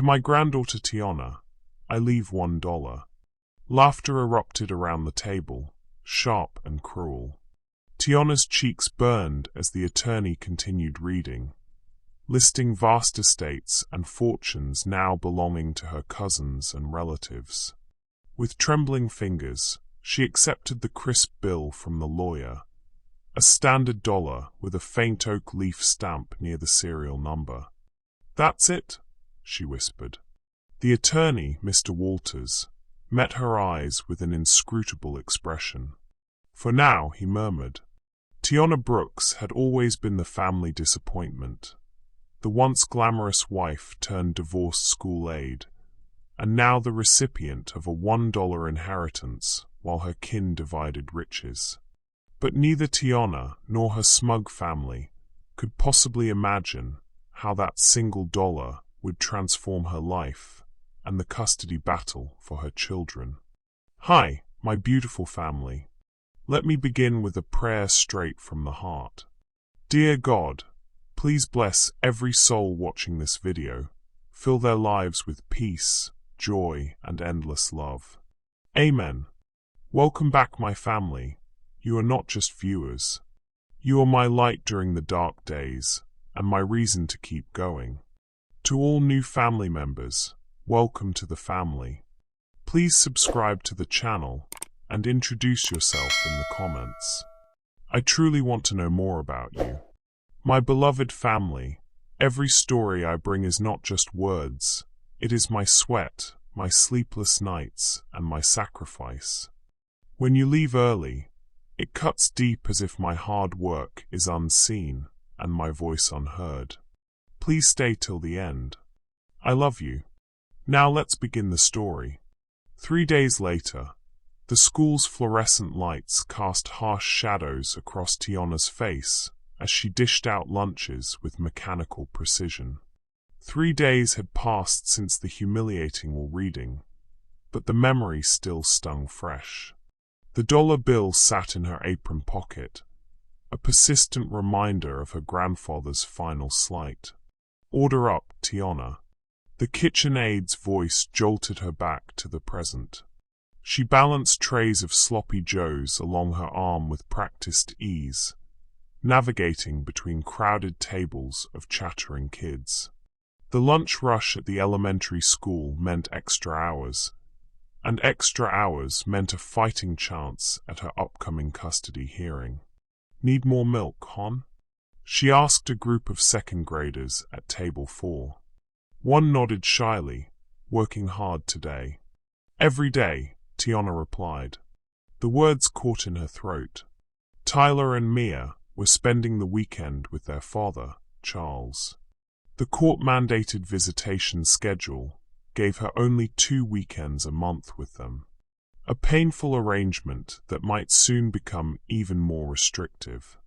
To my granddaughter Tiana, I leave $1. Laughter erupted around the table, sharp and cruel. Tiana's cheeks burned as the attorney continued reading, listing vast estates and fortunes now belonging to her cousins and relatives. With trembling fingers, she accepted the crisp bill from the lawyer, a standard dollar with a faint oak leaf stamp near the serial number. "That's it," she whispered. The attorney, Mr. Walters, met her eyes with an inscrutable expression. "For now," he murmured. Tiana Brooks had always been the family disappointment, the once glamorous wife turned divorced school aide, and now the recipient of a $1 inheritance while her kin divided riches. But neither Tiana nor her smug family could possibly imagine how that single dollar would transform her life and the custody battle for her children. "Hi, my beautiful family. Let me begin with a prayer straight from the heart. Dear God, please bless every soul watching this video. Fill their lives with peace, joy, and endless love. Amen. Welcome back, my family. You are not just viewers. You are my light during the dark days, and my reason to keep going. To all new family members, welcome to the family. Please subscribe to the channel and introduce yourself in the comments. I truly want to know more about you. My beloved family, every story I bring is not just words. It is my sweat, my sleepless nights, and my sacrifice. When you leave early, it cuts deep as if my hard work is unseen and my voice unheard. Please stay till the end. I love you. Now let's begin the story. 3 days later, the school's fluorescent lights cast harsh shadows across Tiana's face as she dished out lunches with mechanical precision. 3 days had passed since the humiliating reading, but the memory still stung fresh. The dollar bill sat in her apron pocket, a persistent reminder of her grandfather's final slight. "Order up, Tiana." The kitchen aide voice jolted her back to the present. She balanced trays of sloppy joes along her arm with practiced ease, navigating between crowded tables of chattering kids. The lunch rush at the elementary school meant extra hours, and extra hours meant a fighting chance at her upcoming custody hearing. "Need more milk, hon?" she asked a group of second graders at table 4. One nodded shyly, working hard today. "Every day," Tiana replied. The words caught in her throat. Tyler and Mia were spending the weekend with their father, Charles. The court-mandated visitation schedule gave her only 2 weekends a month with them, a painful arrangement that might soon become even more restrictive.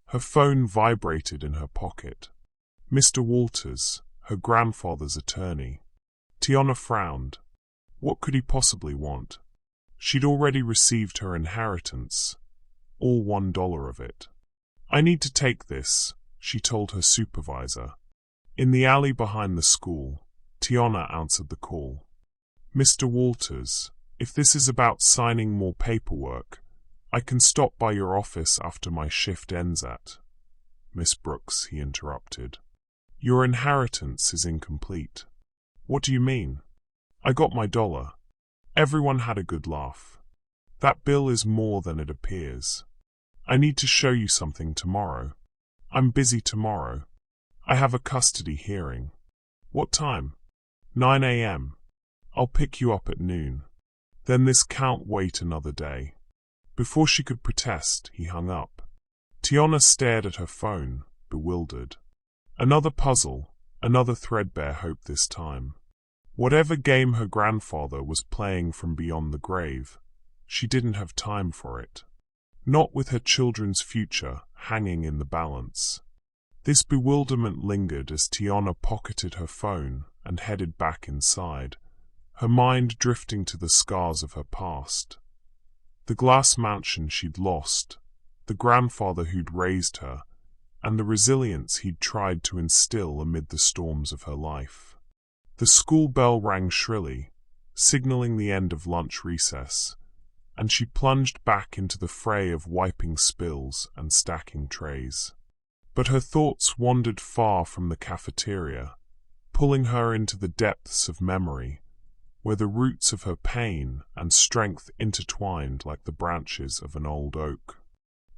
Her phone vibrated in her pocket. Mr. Walters, her grandfather's attorney. Tiana frowned. What could he possibly want? She'd already received her inheritance, all $1 of it. "I need to take this," she told her supervisor. In the alley behind the school, Tiana answered the call. "Mr. Walters, if this is about signing more paperwork, I can stop by your office after my shift ends at." "Miss Brooks," he interrupted. "Your inheritance is incomplete." "What do you mean?" "I got my dollar." Everyone had a good laugh. "That bill is more than it appears. I need to show you something tomorrow." "I'm busy tomorrow. I have a custody hearing." "What time?" 9 a.m. "I'll pick you up at noon." "Then this can't wait another day." Before she could protest, he hung up. Tiana stared at her phone, bewildered. Another puzzle, another threadbare hope this time. Whatever game her grandfather was playing from beyond the grave, she didn't have time for it. Not with her children's future hanging in the balance. This bewilderment lingered as Tiana pocketed her phone and headed back inside, her mind drifting to the scars of her past. The glass mansion she'd lost, the grandfather who'd raised her, and the resilience he'd tried to instill amid the storms of her life. The school bell rang shrilly, signaling the end of lunch recess, and she plunged back into the fray of wiping spills and stacking trays. But her thoughts wandered far from the cafeteria, pulling her into the depths of memory, where the roots of her pain and strength intertwined like the branches of an old oak.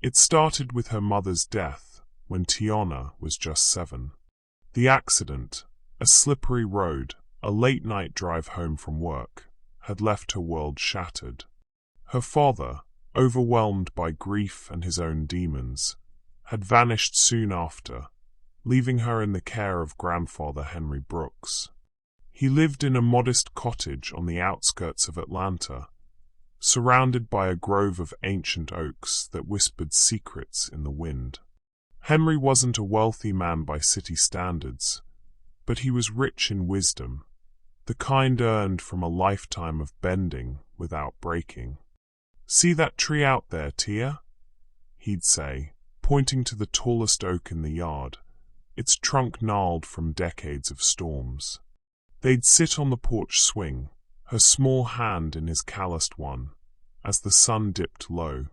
It started with her mother's death when Tiana was just 7. The accident, a slippery road, a late-night drive home from work, had left her world shattered. Her father, overwhelmed by grief and his own demons, had vanished soon after, leaving her in the care of grandfather Henry Brooks. He lived in a modest cottage on the outskirts of Atlanta, surrounded by a grove of ancient oaks that whispered secrets in the wind. Henry wasn't a wealthy man by city standards, but he was rich in wisdom, the kind earned from a lifetime of bending without breaking. "See that tree out there, Tia?" he'd say, pointing to the tallest oak in the yard, its trunk gnarled from decades of storms. They'd sit on the porch swing, her small hand in his calloused one, as the sun dipped low.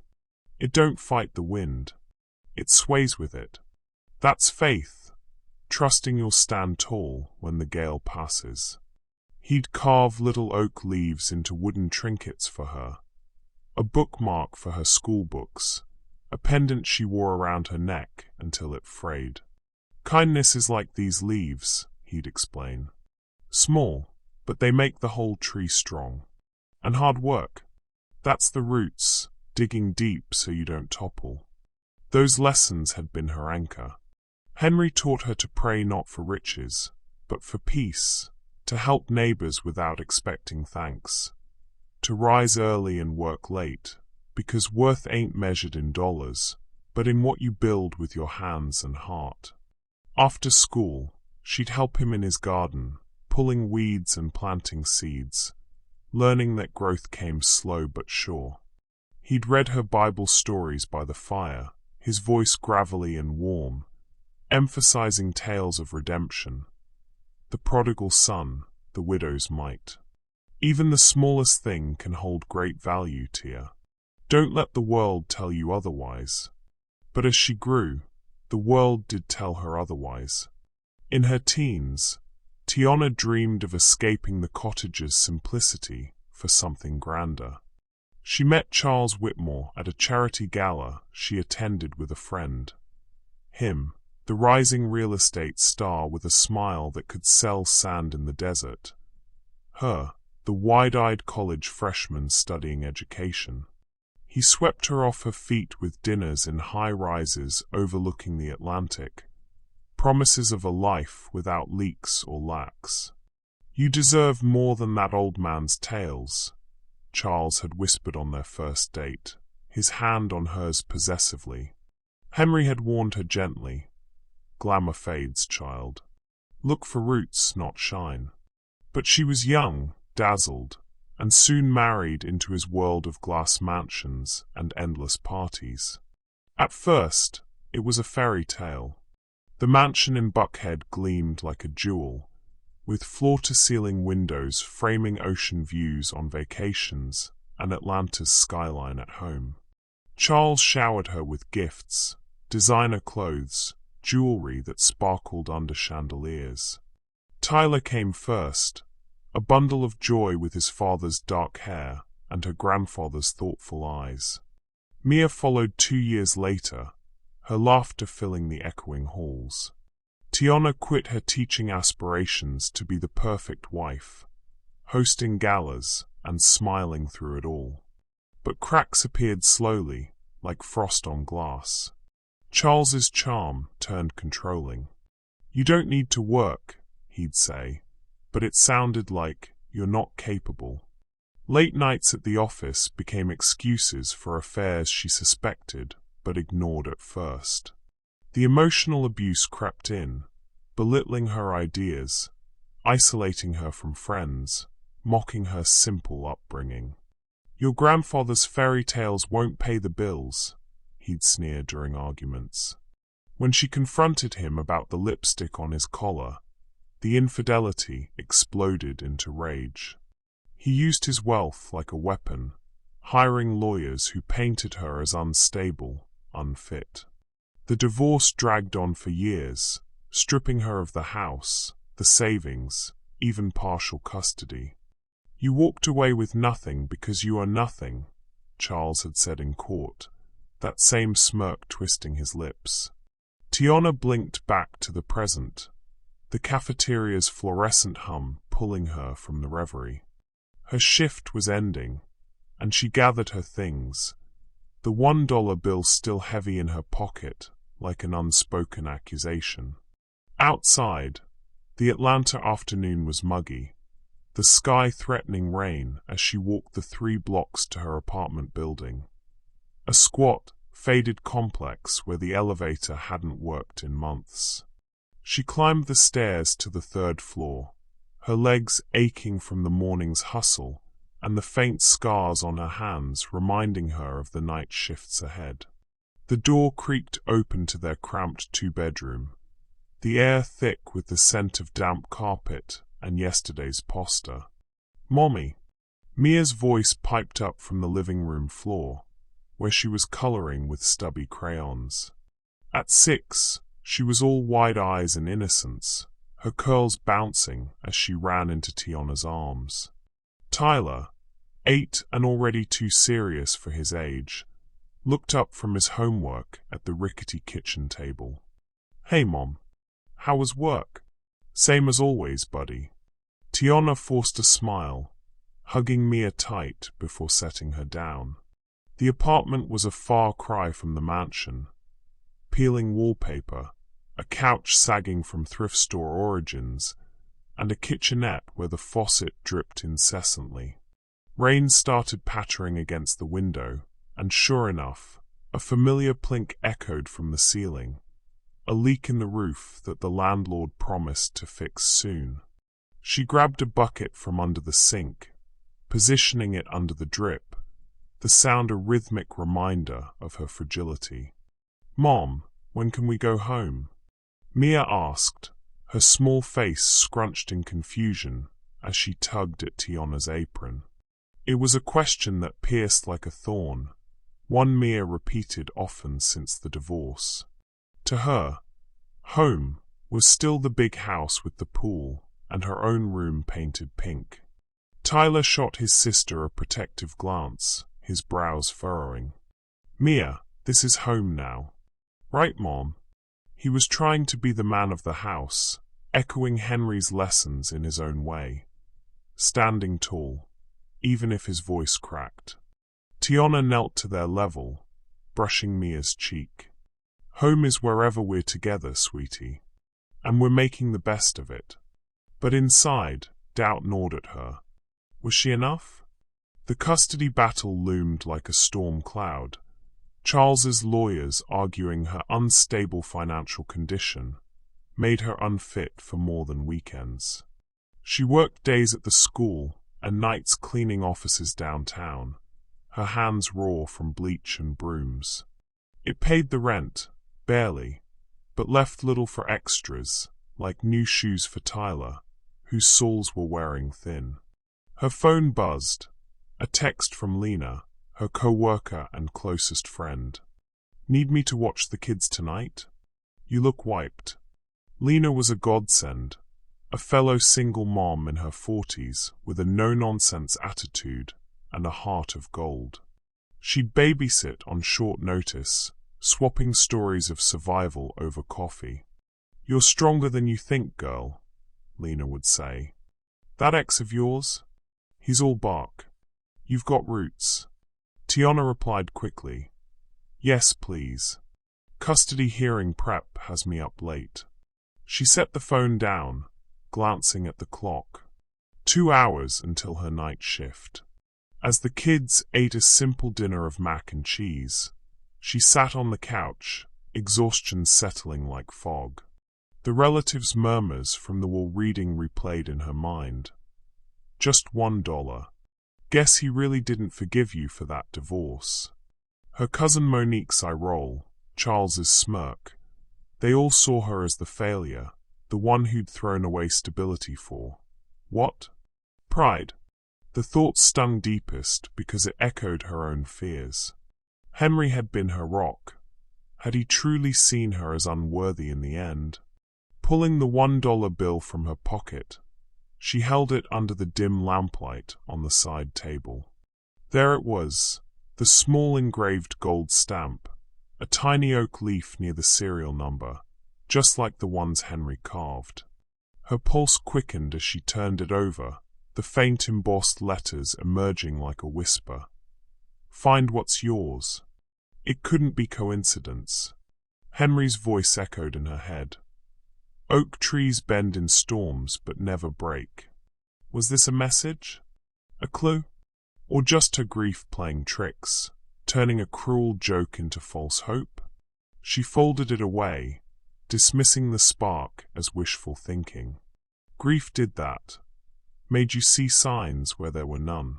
"It don't fight the wind. It sways with it. That's faith, trusting you'll stand tall when the gale passes." He'd carve little oak leaves into wooden trinkets for her, a bookmark for her school books, a pendant she wore around her neck until it frayed. "Kindness is like these leaves," he'd explain. "Small, but they make the whole tree strong. And hard work. That's the roots, digging deep so you don't topple." Those lessons had been her anchor. Henry taught her to pray not for riches, but for peace, to help neighbors without expecting thanks, to rise early and work late, because worth ain't measured in dollars, but in what you build with your hands and heart. After school, she'd help him in his garden, pulling weeds and planting seeds, learning that growth came slow but sure. He'd read her Bible stories by the fire, his voice gravelly and warm, emphasizing tales of redemption. The prodigal son, the widow's mite. "Even the smallest thing can hold great value, Tia. Don't let the world tell you otherwise." But as she grew, the world did tell her otherwise. In her teens, Tiana dreamed of escaping the cottage's simplicity for something grander. She met Charles Whitmore at a charity gala she attended with a friend. Him, the rising real estate star with a smile that could sell sand in the desert. Her, the wide-eyed college freshman studying education. He swept her off her feet with dinners in high-rises overlooking the Atlantic, promises of a life without leaks or lacks. "You deserve more than that old man's tales," Charles had whispered on their first date, his hand on hers possessively. Henry had warned her gently, "Glamour fades, child. Look for roots, not shine." But she was young, dazzled, and soon married into his world of glass mansions and endless parties. At first, it was a fairy tale. The mansion in Buckhead gleamed like a jewel, with floor-to-ceiling windows framing ocean views on vacations and Atlanta's skyline at home. Charles showered her with gifts, designer clothes, jewelry that sparkled under chandeliers. Tyler came first, a bundle of joy with his father's dark hair and her grandfather's thoughtful eyes. Mia followed 2 years later, her laughter filling the echoing halls. Tiana quit her teaching aspirations to be the perfect wife, hosting galas and smiling through it all. But cracks appeared slowly, like frost on glass. Charles's charm turned controlling. "You don't need to work," he'd say, but it sounded like, "You're not capable." Late nights at the office became excuses for affairs she suspected but ignored at first. The emotional abuse crept in, belittling her ideas, isolating her from friends, mocking her simple upbringing. "Your grandfather's fairy tales won't pay the bills," he'd sneer during arguments. When she confronted him about the lipstick on his collar, the infidelity exploded into rage. He used his wealth like a weapon, hiring lawyers who painted her as unstable, unfit. The divorce dragged on for years, stripping her of the house, the savings, even partial custody. "You walked away with nothing because you are nothing," Charles had said in court, that same smirk twisting his lips. Tiana blinked back to the present, the cafeteria's fluorescent hum pulling her from the reverie. Her shift was ending, and she gathered her things, the $1 bill still heavy in her pocket like an unspoken accusation. Outside, the Atlanta afternoon was muggy, the sky threatening rain as she walked the 3 blocks to her apartment building. A squat, faded complex where the elevator hadn't worked in months. She climbed the stairs to the 3rd floor, her legs aching from the morning's hustle and the faint scars on her hands reminding her of the night shifts ahead. The door creaked open to their cramped 2-bedroom, the air thick with the scent of damp carpet and yesterday's pasta. "Mommy," Mia's voice piped up from the living room floor, where she was coloring with stubby crayons. At 6, she was all wide eyes and innocence, her curls bouncing as she ran into Tiana's arms. Tyler, 8 and already too serious for his age, looked up from his homework at the rickety kitchen table. "Hey, Mom. How was work?" "Same as always, buddy." Tiana forced a smile, hugging Mia tight before setting her down. The apartment was a far cry from the mansion. Peeling wallpaper, a couch sagging from thrift store origins, and a kitchenette where the faucet dripped incessantly. Rain started pattering against the window, and sure enough, a familiar plink echoed from the ceiling, a leak in the roof that the landlord promised to fix soon. She grabbed a bucket from under the sink, positioning it under the drip, the sound a rhythmic reminder of her fragility. "Mom, when can we go home?" Mia asked, her small face scrunched in confusion as she tugged at Tiana's apron. It was a question that pierced like a thorn, one Mia repeated often since the divorce. To her, home was still the big house with the pool and her own room painted pink. Tyler shot his sister a protective glance, his brows furrowing. "Mia, this is home now." "Right, Mom." He was trying to be the man of the house, echoing Henry's lessons in his own way, standing tall, even if his voice cracked. Tiana knelt to their level, brushing Mia's cheek. "Home is wherever we're together, sweetie, and we're making the best of it." But inside, doubt gnawed at her. Was she enough? The custody battle loomed like a storm cloud, Charles's lawyers arguing her unstable financial condition made her unfit for more than weekends. She worked days at the school and nights cleaning offices downtown, her hands raw from bleach and brooms. It paid the rent, barely, but left little for extras, like new shoes for Tyler, whose soles were wearing thin. Her phone buzzed, a text from Lena, her co-worker and closest friend. "Need me to watch the kids tonight? You look wiped." Lena was a godsend, a fellow single mom in her 40s with a no-nonsense attitude and a heart of gold. She'd babysit on short notice, swapping stories of survival over coffee. "You're stronger than you think, girl," Lena would say. "That ex of yours? He's all bark. You've got roots." Tiana replied quickly, "Yes, please. Custody hearing prep has me up late." She set the phone down, glancing at the clock. 2 hours until her night shift. As the kids ate a simple dinner of mac and cheese, she sat on the couch, exhaustion settling like fog. The relatives' murmurs from the wall reading replayed in her mind. "Just $1. Guess he really didn't forgive you for that divorce." Her cousin Monique's eye roll, Charles's smirk. They all saw her as the failure, the one who'd thrown away stability for. What? Pride. The thought stung deepest because it echoed her own fears. Henry had been her rock. Had he truly seen her as unworthy in the end? Pulling the $1 bill from her pocket, she held it under the dim lamplight on the side table. There it was, the small engraved gold stamp, a tiny oak leaf near the serial number, just like the ones Henry carved. Her pulse quickened as she turned it over, the faint embossed letters emerging like a whisper. Find what's yours. It couldn't be coincidence. Henry's voice echoed in her head. Oak trees bend in storms but never break. Was this a message? A clue? Or just her grief playing tricks, turning a cruel joke into false hope? She folded it away, dismissing the spark as wishful thinking. Grief did that. Made you see signs where there were none.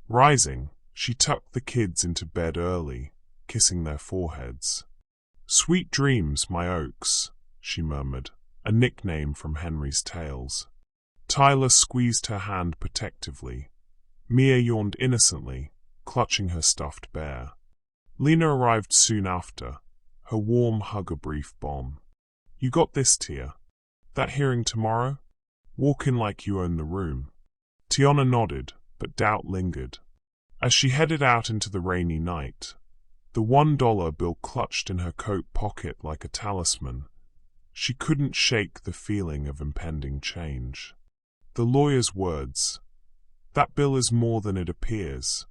Rising, she tucked the kids into bed early, kissing their foreheads. Sweet dreams, my oaks, she murmured, a nickname from Henry's tales. Tyler squeezed her hand protectively. Mia yawned innocently, clutching her stuffed bear. Lena arrived soon after, her warm hug a brief bomb. You got this, Tia. That hearing tomorrow? Walk in like you own the room. Tiana nodded, but doubt lingered. As she headed out into the rainy night, the $1 bill clutched in her coat pocket like a talisman, she couldn't shake the feeling of impending change. The lawyer's words, "That bill is more than it appears,"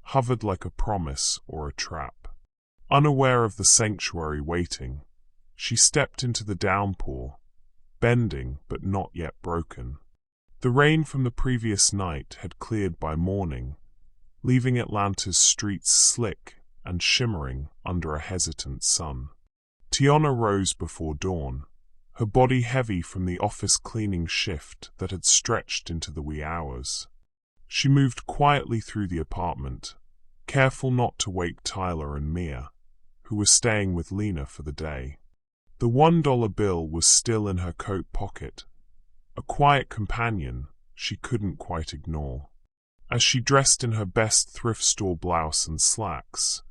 hovered like a promise or a trap. Unaware of the sanctuary waiting, she stepped into the downpour, bending but not yet broken. The rain from the previous night had cleared by morning, leaving Atlanta's streets slick and shimmering under a hesitant sun. Tiana rose before dawn, her body heavy from the office cleaning shift that had stretched into the wee hours. She moved quietly through the apartment, careful not to wake Tyler and Mia, who were staying with Lena for the day. The $1 bill was still in her coat pocket, a quiet companion she couldn't quite ignore. As she dressed in her best thrift store blouse and slacks,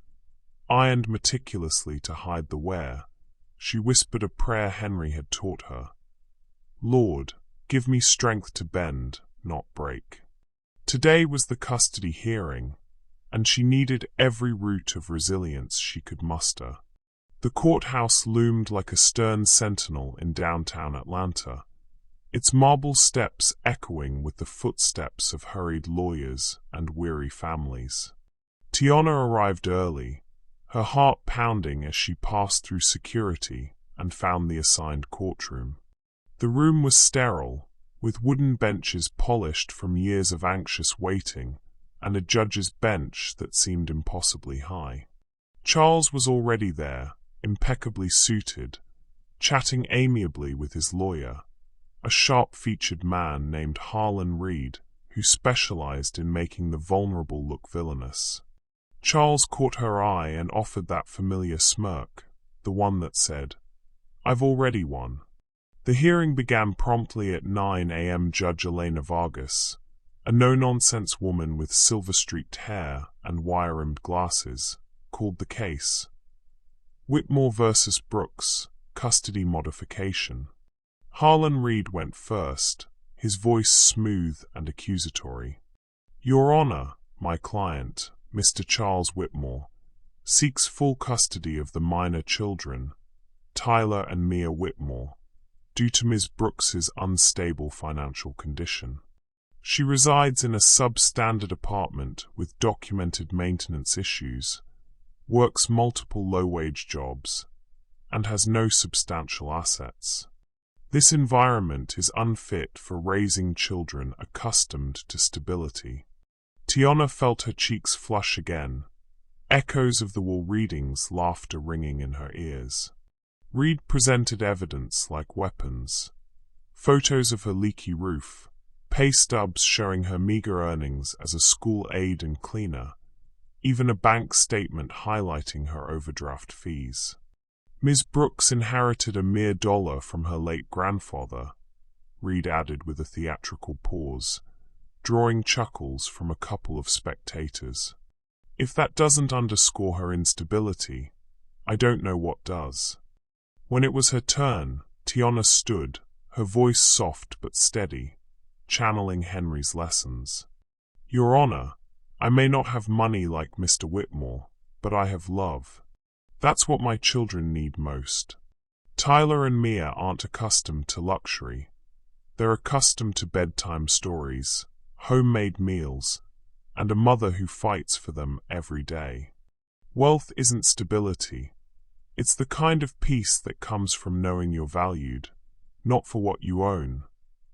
ironed meticulously to hide the wear, she whispered a prayer Henry had taught her. Lord, give me strength to bend, not break. Today was the custody hearing, and she needed every root of resilience she could muster. The courthouse loomed like a stern sentinel in downtown Atlanta, its marble steps echoing with the footsteps of hurried lawyers and weary families. Tiana arrived early, her heart pounding as she passed through security and found the assigned courtroom. The room was sterile, with wooden benches polished from years of anxious waiting, and a judge's bench that seemed impossibly high. Charles was already there, impeccably suited, chatting amiably with his lawyer, a sharp-featured man named Harlan Reed, who specialized in making the vulnerable look villainous. Charles caught her eye and offered that familiar smirk, the one that said, "I've already won." The hearing began promptly at 9 a.m. Judge Elena Vargas, a no-nonsense woman with silver-streaked hair and wire-rimmed glasses, called the case. Whitmore versus Brooks, custody modification. Harlan Reed went first, his voice smooth and accusatory. Your Honor, my client, Mr. Charles Whitmore, seeks full custody of the minor children, Tyler and Mia Whitmore, due to Ms. Brooks's unstable financial condition. She resides in a substandard apartment with documented maintenance issues, works multiple low-wage jobs, and has no substantial assets. This environment is unfit for raising children accustomed to stability. Tiana felt her cheeks flush again, echoes of the Will readings' laughter ringing in her ears. Reed presented evidence like weapons. Photos of her leaky roof, pay stubs showing her meager earnings as a school aide and cleaner, even a bank statement highlighting her overdraft fees. Ms. Brooks inherited a mere $1 from her late grandfather, Reed added with a theatrical pause, drawing chuckles from a couple of spectators. If that doesn't underscore her instability, I don't know what does. When it was her turn, Tiana stood, her voice soft but steady, channeling Henry's lessons. Your Honor, I may not have money like Mr. Whitmore, but I have love. That's what my children need most. Tyler and Mia aren't accustomed to luxury. They're accustomed to bedtime stories, homemade meals, and a mother who fights for them every day. Wealth isn't stability. It's the kind of peace that comes from knowing you're valued, not for what you own,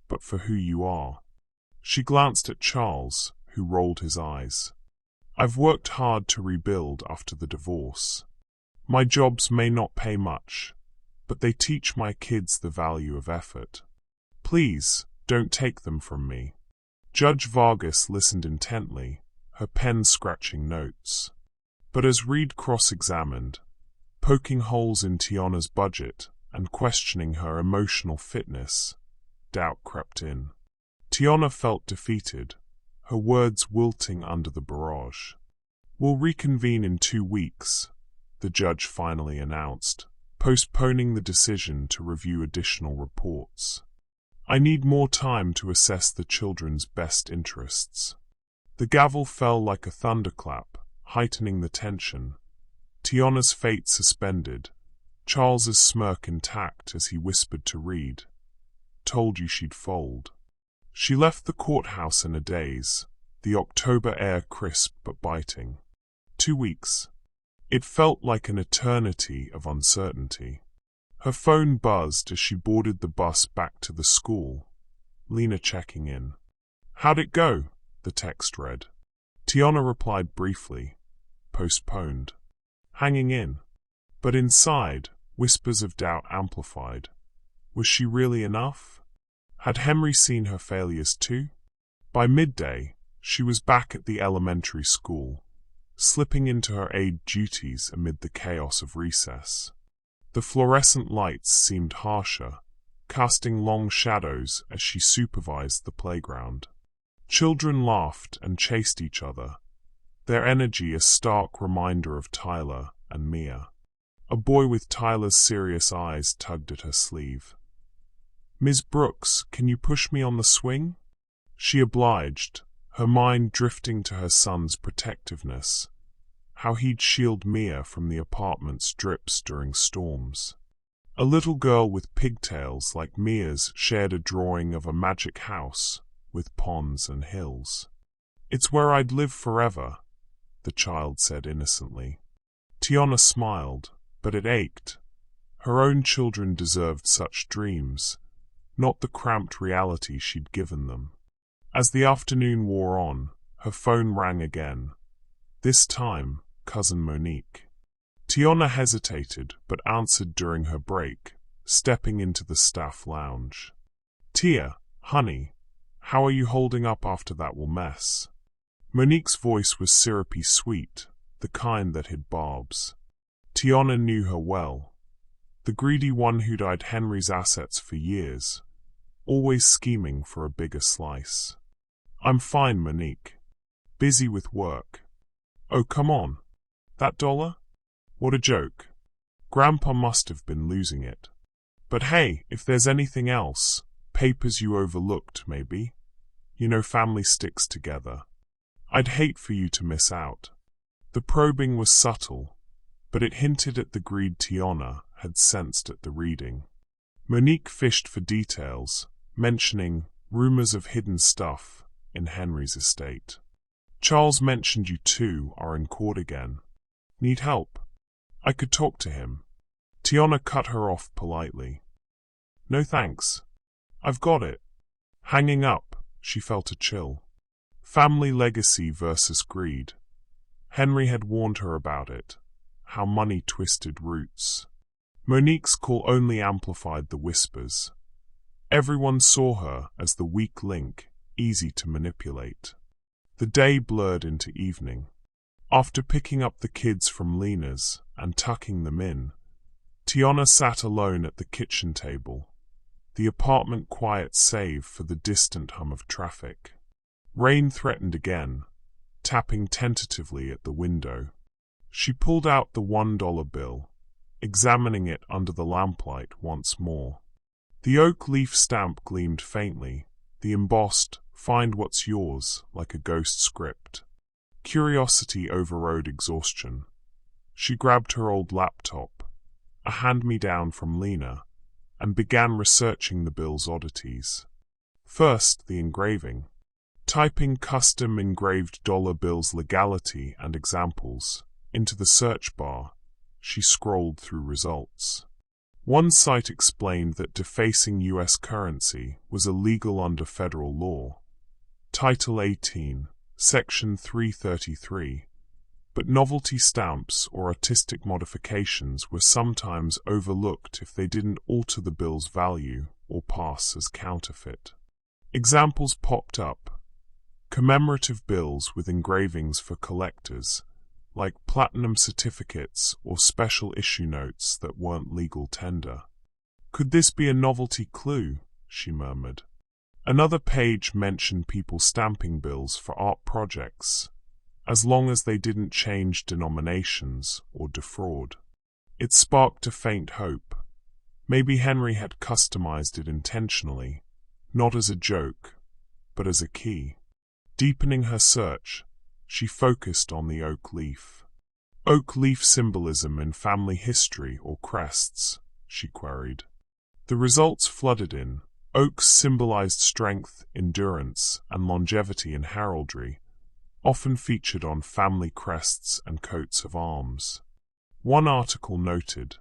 but for who you are. She glanced at Charles, who rolled his eyes. I've worked hard to rebuild after the divorce. My jobs may not pay much, but they teach my kids the value of effort. Please, don't take them from me. Judge Vargas listened intently, her pen scratching notes. But as Reed cross-examined, poking holes in Tiana's budget and questioning her emotional fitness, doubt crept in. Tiana felt defeated, her words wilting under the barrage. We'll reconvene in 2 weeks, the judge finally announced, postponing the decision to review additional reports. I need more time to assess the children's best interests. The gavel fell like a thunderclap, heightening the tension. Tiana's fate suspended, Charles's smirk intact as he whispered to Reed, "Told you she'd fold." She left the courthouse in a daze, the October air crisp but biting. 2 weeks. It felt like an eternity of uncertainty. Her phone buzzed as she boarded the bus back to the school, Lena checking in. How'd it go? The text read. Tiana replied briefly, postponed. Hanging in. But inside, whispers of doubt amplified. Was she really enough? Had Henry seen her failures too? By midday, she was back at the elementary school, slipping into her aide duties amid the chaos of recess. The fluorescent lights seemed harsher, casting long shadows as she supervised the playground. Children laughed and chased each other, their energy a stark reminder of Tyler and Mia. A boy with Tyler's serious eyes tugged at her sleeve. Ms. Brooks, can you push me on the swing? She obliged, her mind drifting to her son's protectiveness, how he'd shield Mia from the apartment's drips during storms. A little girl with pigtails like Mia's shared a drawing of a magic house with ponds and hills. It's where I'd live forever, the child said innocently. Tiana smiled, but it ached. Her own children deserved such dreams, not the cramped reality she'd given them. As the afternoon wore on, her phone rang again. This time, cousin Monique. Tiana hesitated, but answered during her break, stepping into the staff lounge. Tia, honey, how are you holding up after that whole mess? Monique's voice was syrupy sweet, the kind that hid barbs. Tiana knew her well. The greedy one who'd eyed Henry's assets for years, always scheming for a bigger slice. I'm fine, Monique. Busy with work. Oh, come on. That $1? What a joke. Grandpa must have been losing it. But hey, if there's anything else, papers you overlooked, maybe. You know family sticks together. I'd hate for you to miss out. The probing was subtle, but it hinted at the greed Tiana had sensed at the reading. Monique fished for details, mentioning rumors of hidden stuff in Henry's estate. Charles mentioned you two are in court again. Need help? I could talk to him. Tiana cut her off politely. No thanks. I've got it. Hanging up, she felt a chill. Family legacy versus greed. Henry had warned her about it, how money twisted roots. Monique's call only amplified the whispers. Everyone saw her as the weak link, easy to manipulate. The day blurred into evening. After picking up the kids from Lena's and tucking them in, Tiana sat alone at the kitchen table, the apartment quiet save for the distant hum of traffic. Rain threatened again, tapping tentatively at the window. She pulled out the $1 bill, examining it under the lamplight once more. The oak leaf stamp gleamed faintly, the embossed, "Find what's yours," like a ghost script. Curiosity overrode exhaustion. She grabbed her old laptop, a hand-me-down from Lena, and began researching the bill's oddities. First, the engraving. Typing custom engraved dollar bills legality and examples into the search bar, she scrolled through results. One site explained that defacing U.S. currency was illegal under federal law, Title 18, Section 333, but novelty stamps or artistic modifications were sometimes overlooked if they didn't alter the bill's value or pass as counterfeit. Examples popped up: commemorative bills with engravings for collectors, like platinum certificates or special issue notes that weren't legal tender. Could this be a novelty clue? She murmured. Another page mentioned people stamping bills for art projects, as long as they didn't change denominations or defraud. It sparked a faint hope. Maybe Henry had customized it intentionally, not as a joke, but as a key. Deepening her search, she focused on the oak leaf. Oak leaf symbolism in family history or crests, she queried. The results flooded in. Oaks symbolized strength, endurance, and longevity in heraldry, often featured on family crests and coats of arms. One article noted,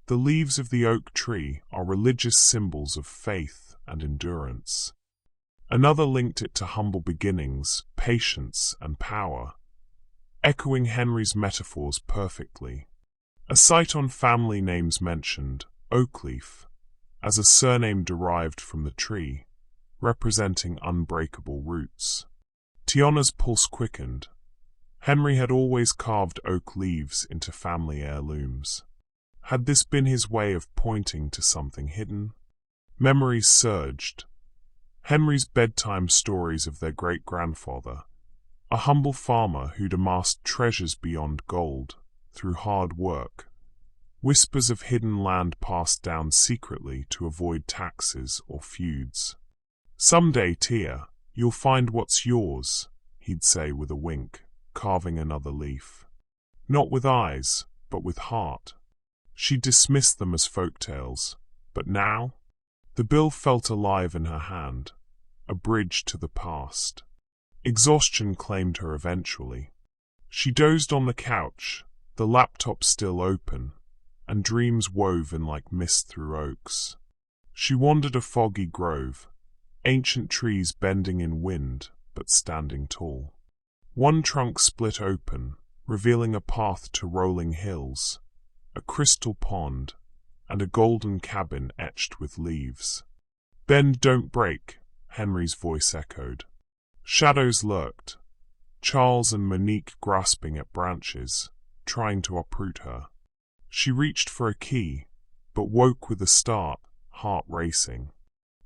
"The leaves of the oak tree are religious symbols of faith and endurance." Another linked it to humble beginnings, patience, and power, echoing Henry's metaphors perfectly. A site on family names mentioned Oakleaf as a surname derived from the tree, representing unbreakable roots. Tiana's pulse quickened. Henry had always carved oak leaves into family heirlooms. Had this been his way of pointing to something hidden? Memories surged. Henry's bedtime stories of their great-grandfather, a humble farmer who'd amassed treasures beyond gold through hard work, whispers of hidden land passed down secretly to avoid taxes or feuds. "Someday, Tia, you'll find what's yours," he'd say with a wink, carving another leaf. Not with eyes, but with heart. She dismissed them as folk tales, but now? The bill felt alive in her hand, a bridge to the past. Exhaustion claimed her eventually. She dozed on the couch, the laptop still open, and dreams woven like mist through oaks. She wandered a foggy grove, ancient trees bending in wind but standing tall. One trunk split open, revealing a path to rolling hills, a crystal pond, and a golden cabin etched with leaves. "Bend, don't break," Henry's voice echoed. Shadows lurked, Charles and Monique grasping at branches, trying to uproot her. She reached for a key, but woke with a start, heart racing.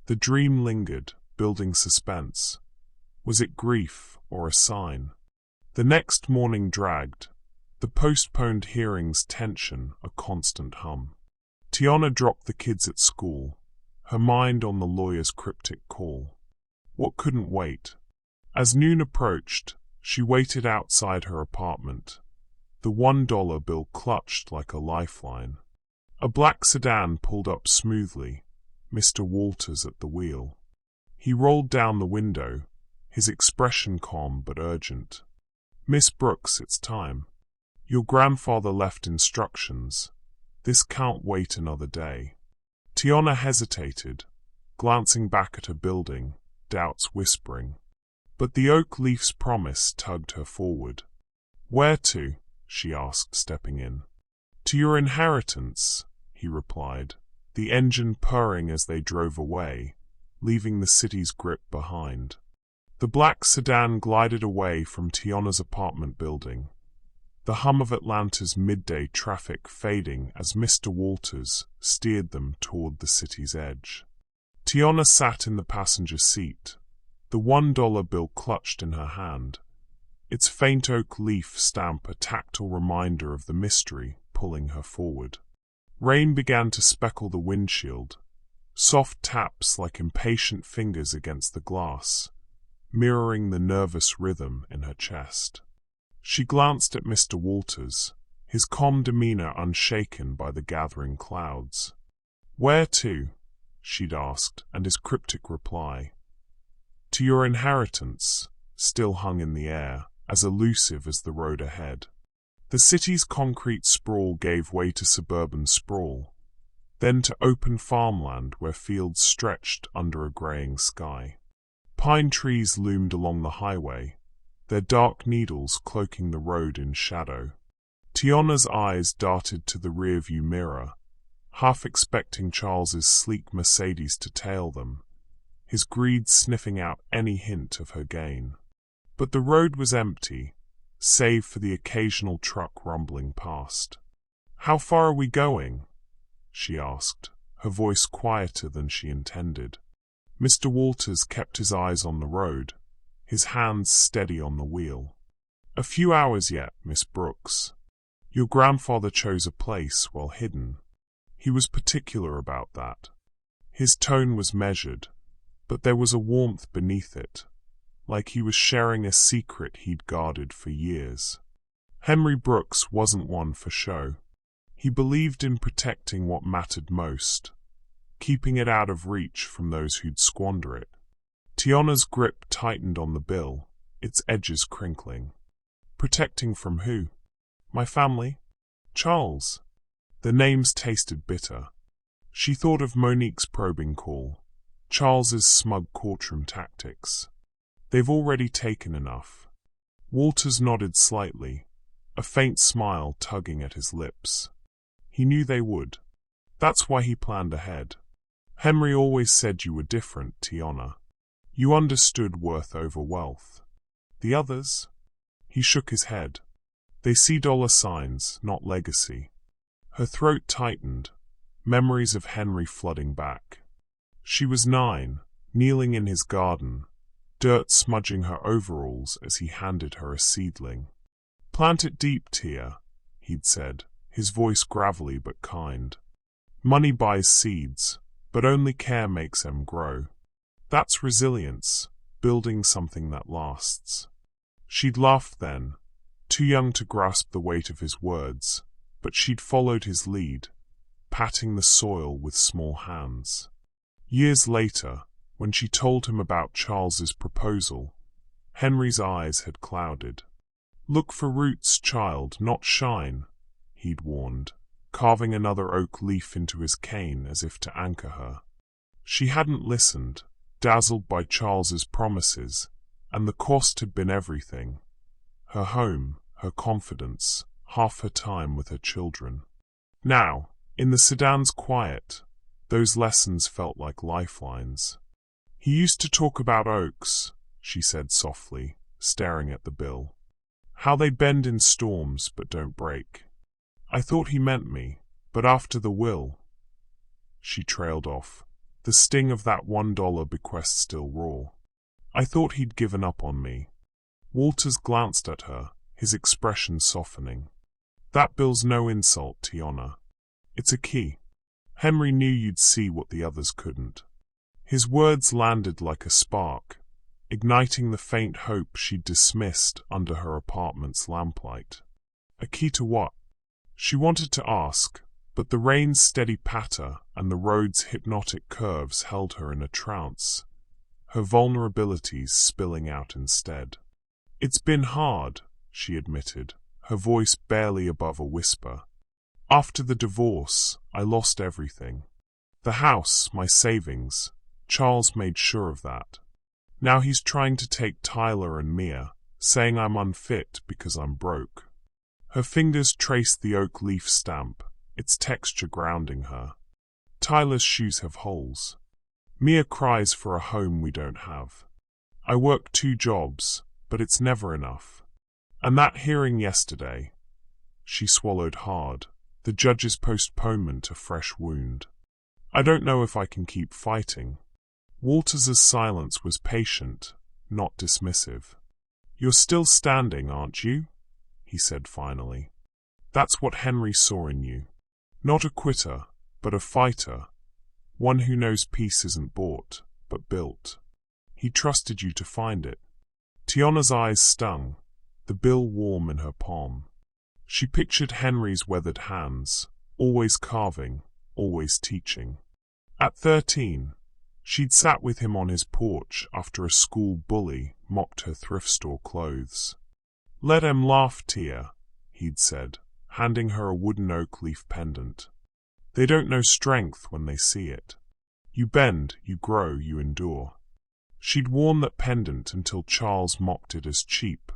The dream lingered, building suspense. Was it grief or a sign? The next morning dragged, the postponed hearings tension a constant hum. Tiana dropped the kids at school, her mind on the lawyer's cryptic call. What couldn't wait? As noon approached, she waited outside her apartment, the $1 bill clutched like a lifeline. A black sedan pulled up smoothly, Mr. Walters at the wheel. He rolled down the window, his expression calm but urgent. "Miss Brooks, it's time. Your grandfather left instructions. This can't wait another day." Tiana hesitated, glancing back at her building, doubts whispering. But the oak leaf's promise tugged her forward. "Where to?" she asked, stepping in. "To your inheritance," he replied, the engine purring as they drove away, leaving the city's grip behind. The black sedan glided away from Tiana's apartment building, the hum of Atlanta's midday traffic fading as Mr. Walters steered them toward the city's edge. Tiana sat in the passenger seat, the $1 bill clutched in her hand, its faint oak leaf stamp a tactile reminder of the mystery pulling her forward. Rain began to speckle the windshield, soft taps like impatient fingers against the glass, mirroring the nervous rhythm in her chest. She glanced at Mr. Walters, his calm demeanor unshaken by the gathering clouds. "Where to?" she'd asked, and his cryptic reply, "To your inheritance," still hung in the air, as elusive as the road ahead. The city's concrete sprawl gave way to suburban sprawl, then to open farmland where fields stretched under a graying sky. Pine trees loomed along the highway, their dark needles cloaking the road in shadow. Tiana's eyes darted to the rearview mirror, half expecting Charles's sleek Mercedes to tail them, his greed sniffing out any hint of her gain. But the road was empty, save for the occasional truck rumbling past. "How far are we going?" she asked, her voice quieter than she intended. Mr. Walters kept his eyes on the road, his hands steady on the wheel. "A few hours yet, Miss Brooks. Your grandfather chose a place well hidden. He was particular about that." His tone was measured, but there was a warmth beneath it, like he was sharing a secret he'd guarded for years. Henry Brooks wasn't one for show. He believed in protecting what mattered most, keeping it out of reach from those who'd squander it. Tiana's grip tightened on the bill, its edges crinkling. "Protecting from who?" "My family. Charles." The names tasted bitter. She thought of Monique's probing call, Charles's smug courtroom tactics. "They've already taken enough." Walters nodded slightly, a faint smile tugging at his lips. He knew they would. That's why he planned ahead. "Henry always said you were different, Tiana. You understood worth over wealth. The others?" He shook his head. "They see dollar signs, not legacy." Her throat tightened, memories of Henry flooding back. She was 9, kneeling in his garden, dirt smudging her overalls as he handed her a seedling. "Plant it deep, Tia," he'd said, his voice gravelly but kind. "Money buys seeds, but only care makes them grow. That's resilience, building something that lasts." She'd laughed then, too young to grasp the weight of his words, but she'd followed his lead, patting the soil with small hands. Years later, when she told him about Charles's proposal, Henry's eyes had clouded. "Look for roots, child, not shine," he'd warned, carving another oak leaf into his cane as if to anchor her. She hadn't listened, dazzled by Charles's promises, and the cost had been everything. Her home, her confidence, half her time with her children. Now, in the sedan's quiet, those lessons felt like lifelines. "He used to talk about oaks," she said softly, staring at the bill. "How they bend in storms but don't break. I thought he meant me, but after the will—" She trailed off, the sting of that $1 bequest still raw. "I thought he'd given up on me." Walters glanced at her, his expression softening. "That bill's no insult, Tiana. It's a key. Henry knew you'd see what the others couldn't." His words landed like a spark, igniting the faint hope she'd dismissed under her apartment's lamplight. A key to what? She wanted to ask, but the rain's steady patter and the road's hypnotic curves held her in a trance, her vulnerabilities spilling out instead. "It's been hard," she admitted, her voice barely above a whisper. "After the divorce, I lost everything. The house, my savings. Charles made sure of that. Now he's trying to take Tyler and Mia, saying I'm unfit because I'm broke." Her fingers traced the oak leaf stamp, its texture grounding her. "Tyler's shoes have holes. Mia cries for a home we don't have. I work 2 jobs, but it's never enough. And that hearing yesterday, She swallowed hard. The judge's postponement a fresh wound. I don't know if I can keep fighting. Walters's silence was patient, not dismissive. You're still standing, aren't you? He said finally. That's what Henry saw in you. Not a quitter, but a fighter. One who knows peace isn't bought, but built. He trusted you to find it. Tiana's eyes stung, the bill warm in her palm. She pictured Henry's weathered hands, always carving, always teaching. At 13, she'd sat with him on his porch after a school bully mocked her thrift store clothes. Let 'em laugh, Tia, he'd said, handing her a wooden oak leaf pendant. They don't know strength when they see it. You bend, you grow, you endure. She'd worn that pendant until Charles mocked it as cheap,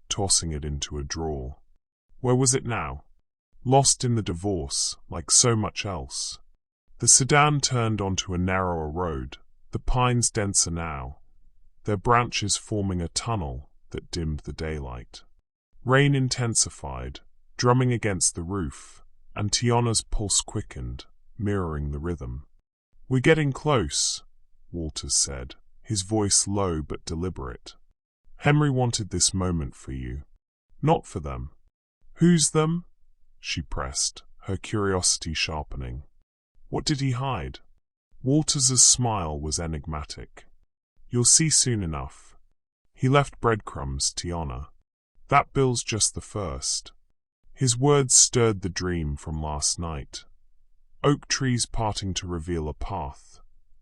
tossing it into a drawer. Where was it now? Lost in the divorce, like so much else. The sedan turned onto a narrower road, the pines denser now, their branches forming a tunnel that dimmed the daylight. Rain intensified, drumming against the roof, and Tiana's pulse quickened, mirroring the rhythm. We're getting close, Walters said, his voice low but deliberate. Henry wanted this moment for you, not for them. Who's them? She pressed, her curiosity sharpening. What did he hide? Walters's smile was enigmatic. You'll see soon enough. He left breadcrumbs, Tiana. That bill's just the first. His words stirred the dream from last night. Oak trees parting to reveal a path,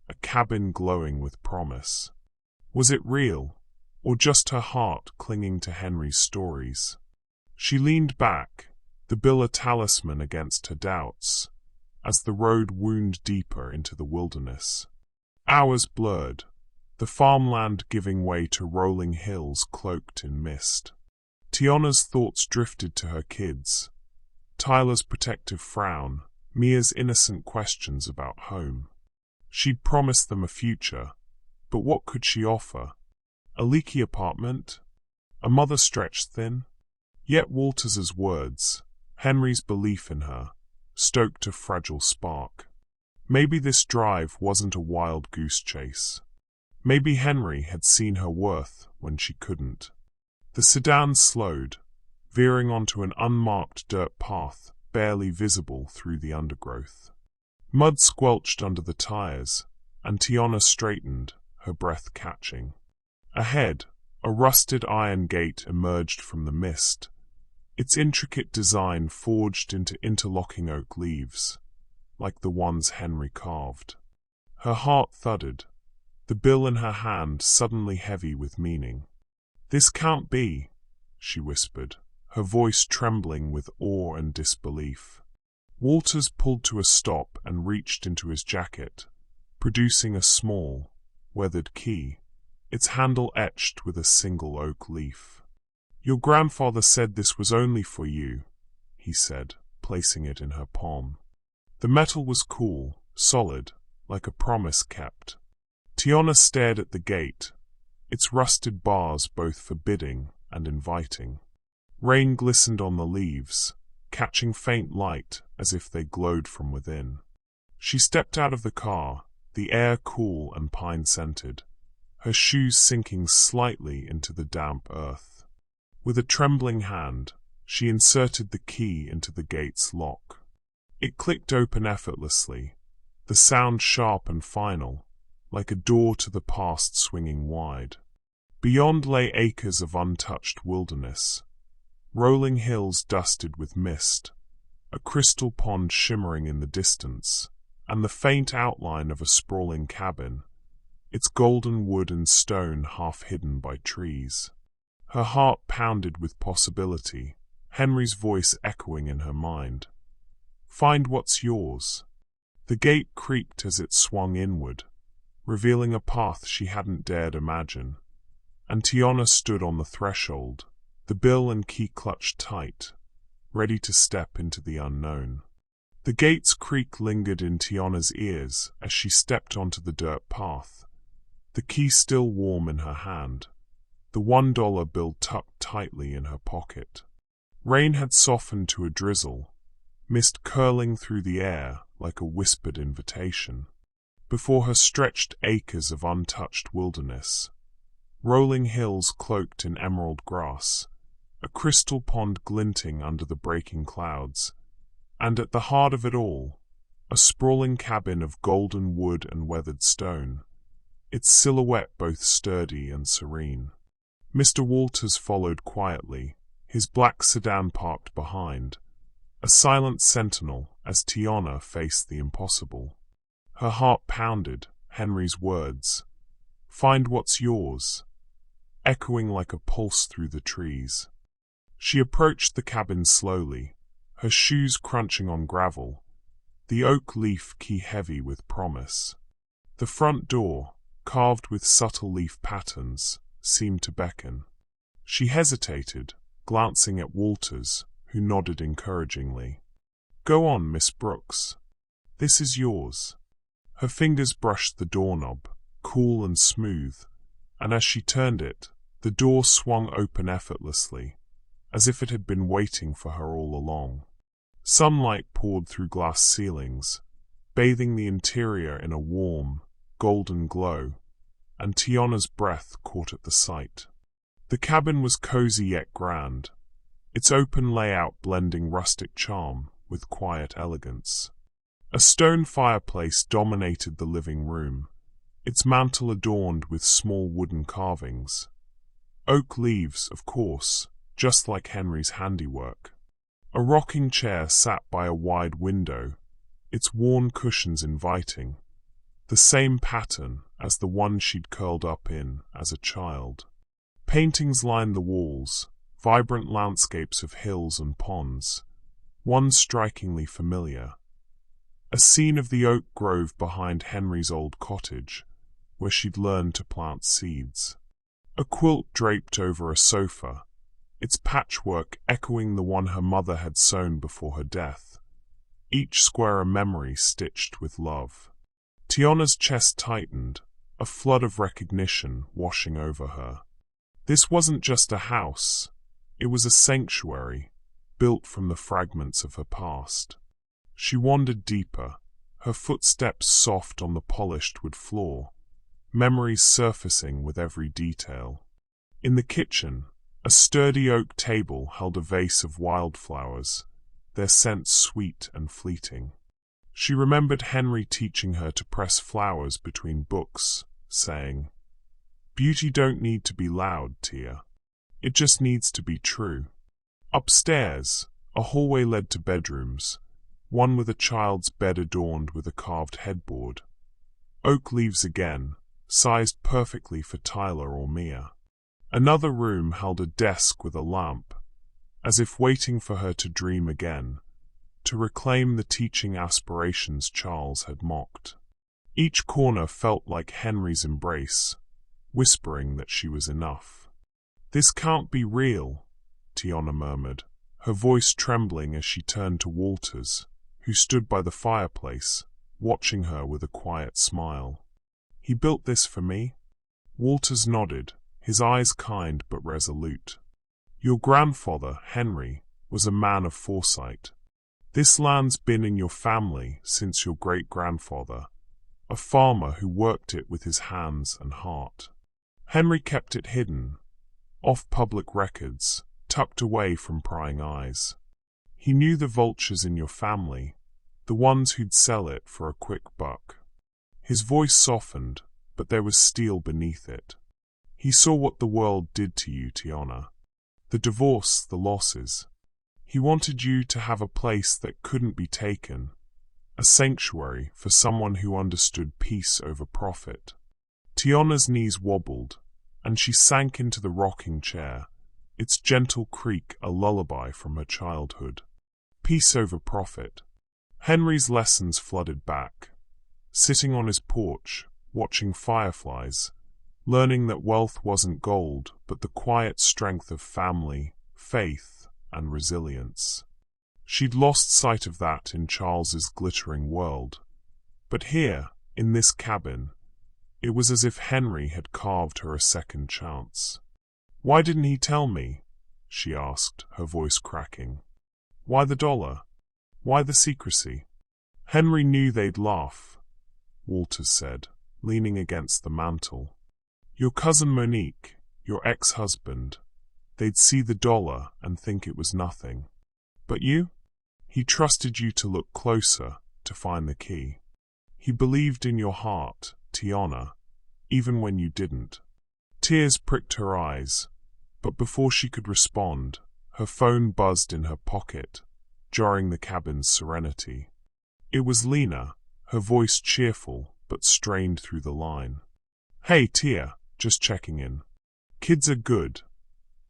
a cabin glowing with promise. Was it real, or just her heart clinging to Henry's stories? She leaned back, the bill a talisman against her doubts, as the road wound deeper into the wilderness. Hours blurred, the farmland giving way to rolling hills cloaked in mist. Tiana's thoughts drifted to her kids, Tyler's protective frown, Mia's innocent questions about home. She'd promised them a future, but what could she offer? A leaky apartment? A mother stretched thin? Yet Walters's words, Henry's belief in her, stoked a fragile spark. Maybe this drive wasn't a wild goose chase. Maybe Henry had seen her worth when she couldn't. The sedan slowed, veering onto an unmarked dirt path barely visible through the undergrowth. Mud squelched under the tires, and Tiana straightened, her breath catching. Ahead, a rusted iron gate emerged from the mist, its intricate design forged into interlocking oak leaves, like the ones Henry carved. Her heart thudded, the bill in her hand suddenly heavy with meaning. "This can't be," she whispered, her voice trembling with awe and disbelief. Walters pulled to a stop and reached into his jacket, producing a small, weathered key, its handle etched with a single oak leaf. "Your grandfather said this was only for you," he said, placing it in her palm. The metal was cool, solid, like a promise kept. Tiana stared at the gate, its rusted bars both forbidding and inviting. Rain glistened on the leaves, catching faint light as if they glowed from within. She stepped out of the car, the air cool and pine-scented, her shoes sinking slightly into the damp earth. With a trembling hand, she inserted the key into the gate's lock. It clicked open effortlessly, the sound sharp and final, like a door to the past swinging wide. Beyond lay acres of untouched wilderness, rolling hills dusted with mist, a crystal pond shimmering in the distance, and the faint outline of a sprawling cabin, its golden wood and stone half hidden by trees. Her heart pounded with possibility, Henry's voice echoing in her mind. "Find what's yours." The gate creaked as it swung inward, revealing a path she hadn't dared imagine, and Tiana stood on the threshold, the bill and key clutched tight, ready to step into the unknown. The gate's creak lingered in Tiana's ears as she stepped onto the dirt path, the key still warm in her hand, the $1 bill tucked tightly in her pocket. Rain had softened to a drizzle, mist curling through the air like a whispered invitation. Before her stretched acres of untouched wilderness, rolling hills cloaked in emerald grass, a crystal pond glinting under the breaking clouds, and at the heart of it all, a sprawling cabin of golden wood and weathered stone, its silhouette both sturdy and serene. Mr. Walters followed quietly, his black sedan parked behind, a silent sentinel as Tiana faced the impossible. Her heart pounded, Henry's words, "Find what's yours," echoing like a pulse through the trees. She approached the cabin slowly, her shoes crunching on gravel, the oak leaf key heavy with promise. The front door, carved with subtle leaf patterns, seemed to beckon. She hesitated, glancing at Walters, who nodded encouragingly. "Go on, Miss Brooks. This is yours." Her fingers brushed the doorknob, cool and smooth, and as she turned it, the door swung open effortlessly, as if it had been waiting for her all along. Sunlight poured through glass ceilings, bathing the interior in a warm, golden glow, and Tiana's breath caught at the sight. The cabin was cozy yet grand, its open layout blending rustic charm with quiet elegance. A stone fireplace dominated the living room, its mantel adorned with small wooden carvings. Oak leaves, of course, just like Henry's handiwork. A rocking chair sat by a wide window, its worn cushions inviting, the same pattern as the one she'd curled up in as a child. Paintings lined the walls, vibrant landscapes of hills and ponds, one strikingly familiar. A scene of the oak grove behind Henry's old cottage, where she'd learned to plant seeds. A quilt draped over a sofa, its patchwork echoing the one her mother had sewn before her death, each square a memory stitched with love. Tiana's chest tightened, a flood of recognition washing over her. This wasn't just a house, it was a sanctuary, built from the fragments of her past. She wandered deeper, her footsteps soft on the polished wood floor, memories surfacing with every detail. In the kitchen, a sturdy oak table held a vase of wildflowers, their scents sweet and fleeting. She remembered Henry teaching her to press flowers between books, saying, "Beauty don't need to be loud, Tia. It just needs to be true." Upstairs, a hallway led to bedrooms, one with a child's bed adorned with a carved headboard. Oak leaves again, sized perfectly for Tyler or Mia. Another room held a desk with a lamp, as if waiting for her to dream again, to reclaim the teaching aspirations Charles had mocked. Each corner felt like Henry's embrace, whispering that she was enough. "This can't be real," Tiana murmured, her voice trembling as she turned to Walters, who stood by the fireplace, watching her with a quiet smile. "He built this for me?" Walters nodded, his eyes kind but resolute. "Your grandfather, Henry, was a man of foresight. This land's been in your family since your great-grandfather, a farmer who worked it with his hands and heart. Henry kept it hidden, off public records, tucked away from prying eyes. He knew the vultures in your family, the ones who'd sell it for a quick buck." His voice softened, but there was steel beneath it. "He saw what the world did to you, Tiana. The divorce, the losses. He wanted you to have a place that couldn't be taken, a sanctuary for someone who understood peace over profit." Tiana's knees wobbled, and she sank into the rocking chair, its gentle creak a lullaby from her childhood. Peace over profit. Henry's lessons flooded back. Sitting on his porch, watching fireflies, learning that wealth wasn't gold, but the quiet strength of family, faith, and resilience. She'd lost sight of that in Charles's glittering world. But here, in this cabin, it was as if Henry had carved her a second chance. "Why didn't he tell me?" she asked, her voice cracking. Why the dollar? Why the secrecy? Henry knew they'd laugh, Walters said, leaning against the mantel. Your cousin Monique, your ex-husband, they'd see the dollar and think it was nothing. But you? He trusted you to look closer, to find the key. He believed in your heart, Tiana, even when you didn't. Tears pricked her eyes, but before she could respond, her phone buzzed in her pocket, jarring the cabin's serenity. It was Lena, her voice cheerful but strained through the line. Hey, Tia, just checking in. Kids are good.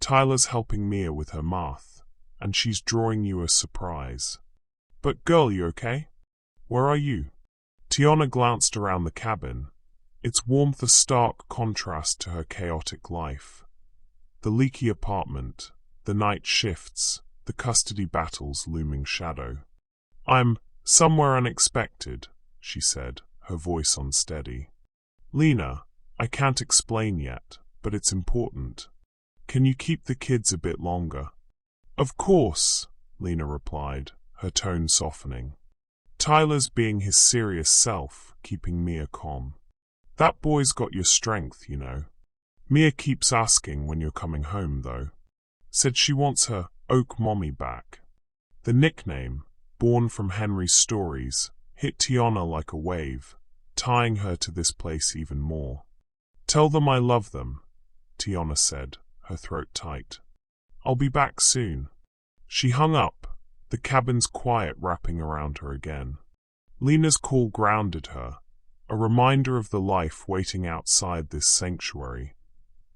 Tyler's helping Mia with her math, and she's drawing you a surprise. But girl, you okay? Where are you? Tiana glanced around the cabin, its warmth a stark contrast to her chaotic life. The leaky apartment, the night shifts, the custody battles looming shadow. I'm somewhere unexpected, she said, her voice unsteady. Lena, I can't explain yet, but it's important. Can you keep the kids a bit longer? Of course, Lena replied, her tone softening. Tyler's being his serious self, keeping Mia calm. That boy's got your strength, you know. Mia keeps asking when you're coming home, though. Said she wants her Oak Mommy back. The nickname, born from Henry's stories, hit Tiana like a wave, tying her to this place even more. Tell them I love them, Tiana said, her throat tight. I'll be back soon. She hung up, the cabin's quiet wrapping around her again. Lena's call grounded her, a reminder of the life waiting outside this sanctuary.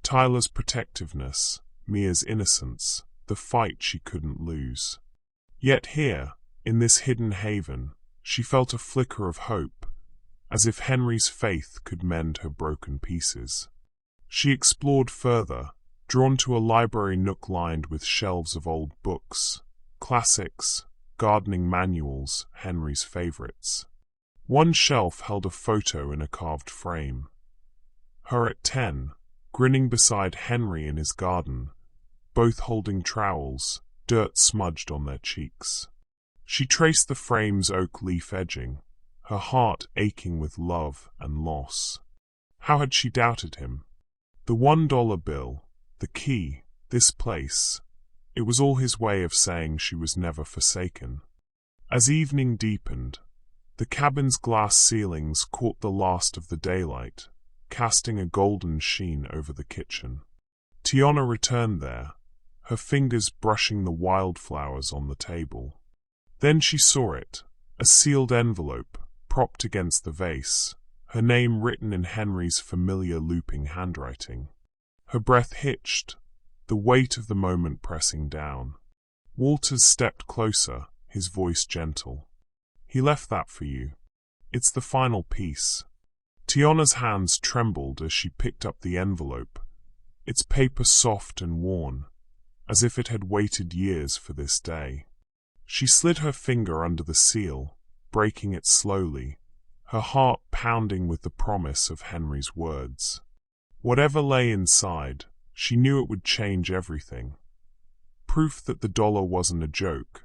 Tyler's protectiveness, Mia's innocence, the fight she couldn't lose. Yet here, in this hidden haven, she felt a flicker of hope, as if Henry's faith could mend her broken pieces. She explored further, drawn to a library nook lined with shelves of old books, classics, gardening manuals, Henry's favorites. One shelf held a photo in a carved frame. Her at 10, grinning beside Henry in his garden, both holding trowels, dirt smudged on their cheeks. She traced the frame's oak leaf edging, her heart aching with love and loss. How had she doubted him? The $1 bill, the key, this place, it was all his way of saying she was never forsaken. As evening deepened, the cabin's glass ceilings caught the last of the daylight, casting a golden sheen over the kitchen. Tiana returned there, her fingers brushing the wildflowers on the table. Then she saw it, a sealed envelope, propped against the vase, her name written in Henry's familiar looping handwriting. Her breath hitched, the weight of the moment pressing down. Walters stepped closer, his voice gentle. He left that for you. It's the final piece. Tiana's hands trembled as she picked up the envelope, its paper soft and worn, as if it had waited years for this day. She slid her finger under the seal, breaking it slowly, her heart pounding with the promise of Henry's words. Whatever lay inside, she knew it would change everything. Proof that the dollar wasn't a joke,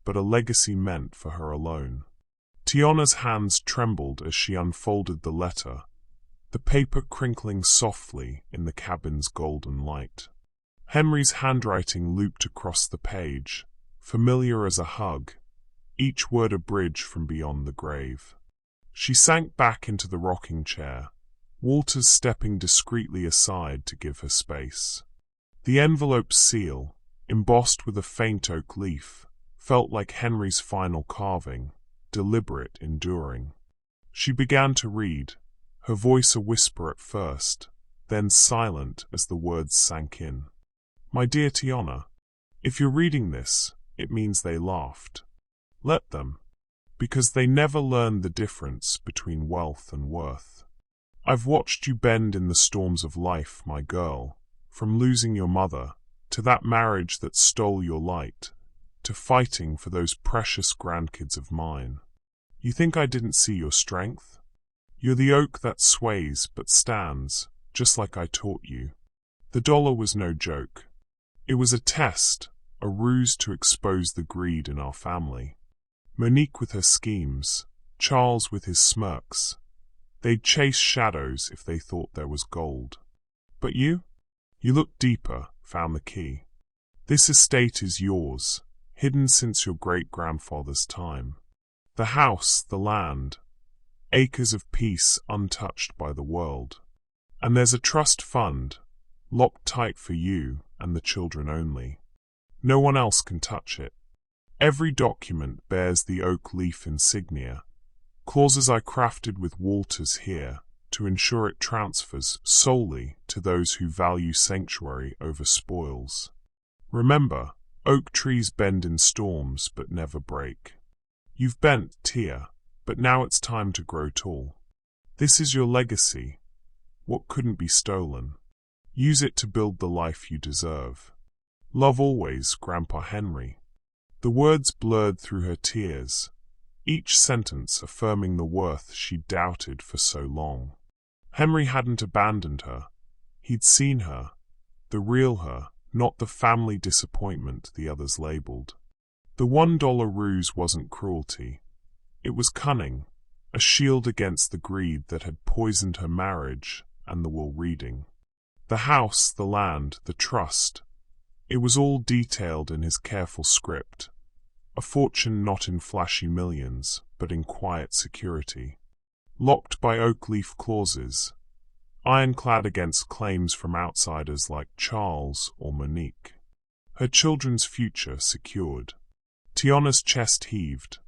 but a legacy meant for her alone. Tiana's hands trembled as she unfolded the letter, the paper crinkling softly in the cabin's golden light. Henry's handwriting looped across the page, familiar as a hug, each word a bridge from beyond the grave. She sank back into the rocking chair, Walters stepping discreetly aside to give her space. The envelope's seal, embossed with a faint oak leaf, felt like Henry's final carving, deliberate, enduring. She began to read, her voice a whisper at first, then silent as the words sank in. My dear Tiana, if you're reading this, it means they laughed. Let them, because they never learned the difference between wealth and worth. I've watched you bend in the storms of life, my girl, from losing your mother, to that marriage that stole your light, to fighting for those precious grandkids of mine. You think I didn't see your strength? You're the oak that sways but stands, just like I taught you. The dollar was no joke. It was a test, a ruse to expose the greed in our family. Monique with her schemes, Charles with his smirks. They'd chase shadows if they thought there was gold. But you? You looked deeper, found the key. This estate is yours, hidden since your great-grandfather's time. The house, the land, acres of peace untouched by the world. And there's a trust fund, locked tight for you and the children only. No one else can touch it. Every document bears the oak leaf insignia, clauses I crafted with Walters here to ensure it transfers solely to those who value sanctuary over spoils. Remember, oak trees bend in storms but never break. You've bent, Tia, but now it's time to grow tall. This is your legacy, what couldn't be stolen. Use it to build the life you deserve. Love always, Grandpa Henry. The words blurred through her tears, each sentence affirming the worth she'd doubted for so long. Henry hadn't abandoned her. He'd seen her, the real her, not the family disappointment the others labeled. The $1 ruse wasn't cruelty. It was cunning, a shield against the greed that had poisoned her marriage and the will reading. The house, the land, the trust, it was all detailed in his careful script. A fortune not in flashy millions, but in quiet security. Locked by oak leaf clauses, ironclad against claims from outsiders like Charles or Monique. Her children's future secured. Tiana's chest heaved,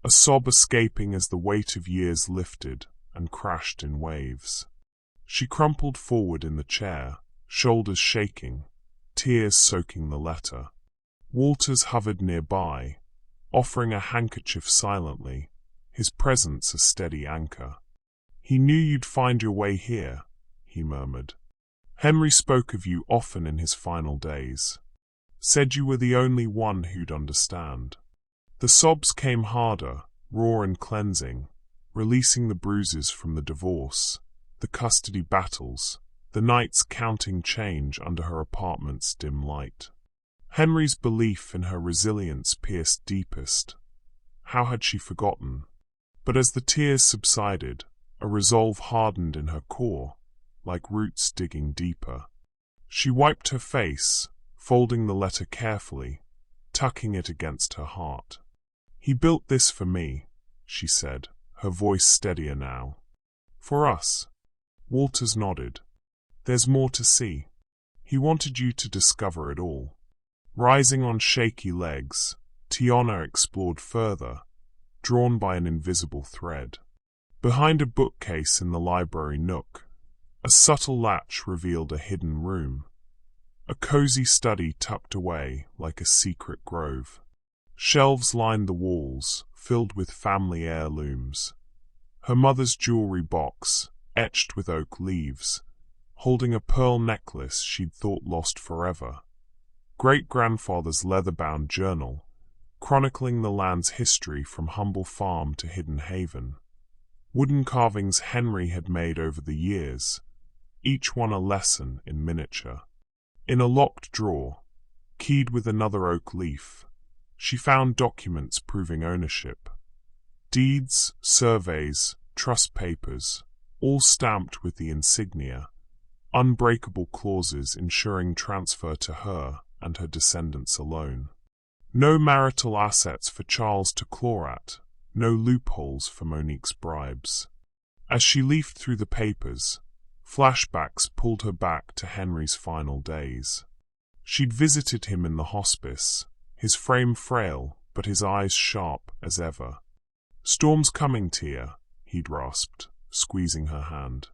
a sob escaping as the weight of years lifted and crashed in waves. She crumpled forward in the chair, shoulders shaking, tears soaking the letter. Walters hovered nearby, offering a handkerchief silently, his presence a steady anchor. He knew you'd find your way here, he murmured. Henry spoke of you often in his final days. Said you were the only one who'd understand. The sobs came harder, raw and cleansing, releasing the bruises from the divorce, the custody battles, the nights counting change under her apartment's dim light. Henry's belief in her resilience pierced deepest. How had she forgotten? But as the tears subsided, a resolve hardened in her core, like roots digging deeper. She wiped her face, folding the letter carefully, tucking it against her heart. He built this for me, she said, her voice steadier now. For us. Walters nodded. There's more to see. He wanted you to discover it all. Rising on shaky legs, Tiana explored further, drawn by an invisible thread. Behind a bookcase in the library nook, a subtle latch revealed a hidden room. A cozy study tucked away like a secret grove. Shelves lined the walls, filled with family heirlooms. Her mother's jewelry box, etched with oak leaves, holding a pearl necklace she'd thought lost forever. Great-grandfather's leather-bound journal, chronicling the land's history from humble farm to hidden haven. Wooden carvings Henry had made over the years, each one a lesson in miniature. In a locked drawer, keyed with another oak leaf, she found documents proving ownership. Deeds, surveys, trust papers, all stamped with the insignia, unbreakable clauses ensuring transfer to her and her descendants alone. No marital assets for Charles to claw at, no loopholes for Monique's bribes. As she leafed through the papers, flashbacks pulled her back to Henry's final days. She'd visited him in the hospice, his frame frail, but his eyes sharp as ever. "Storm's coming, Tia," he'd rasped, squeezing her hand.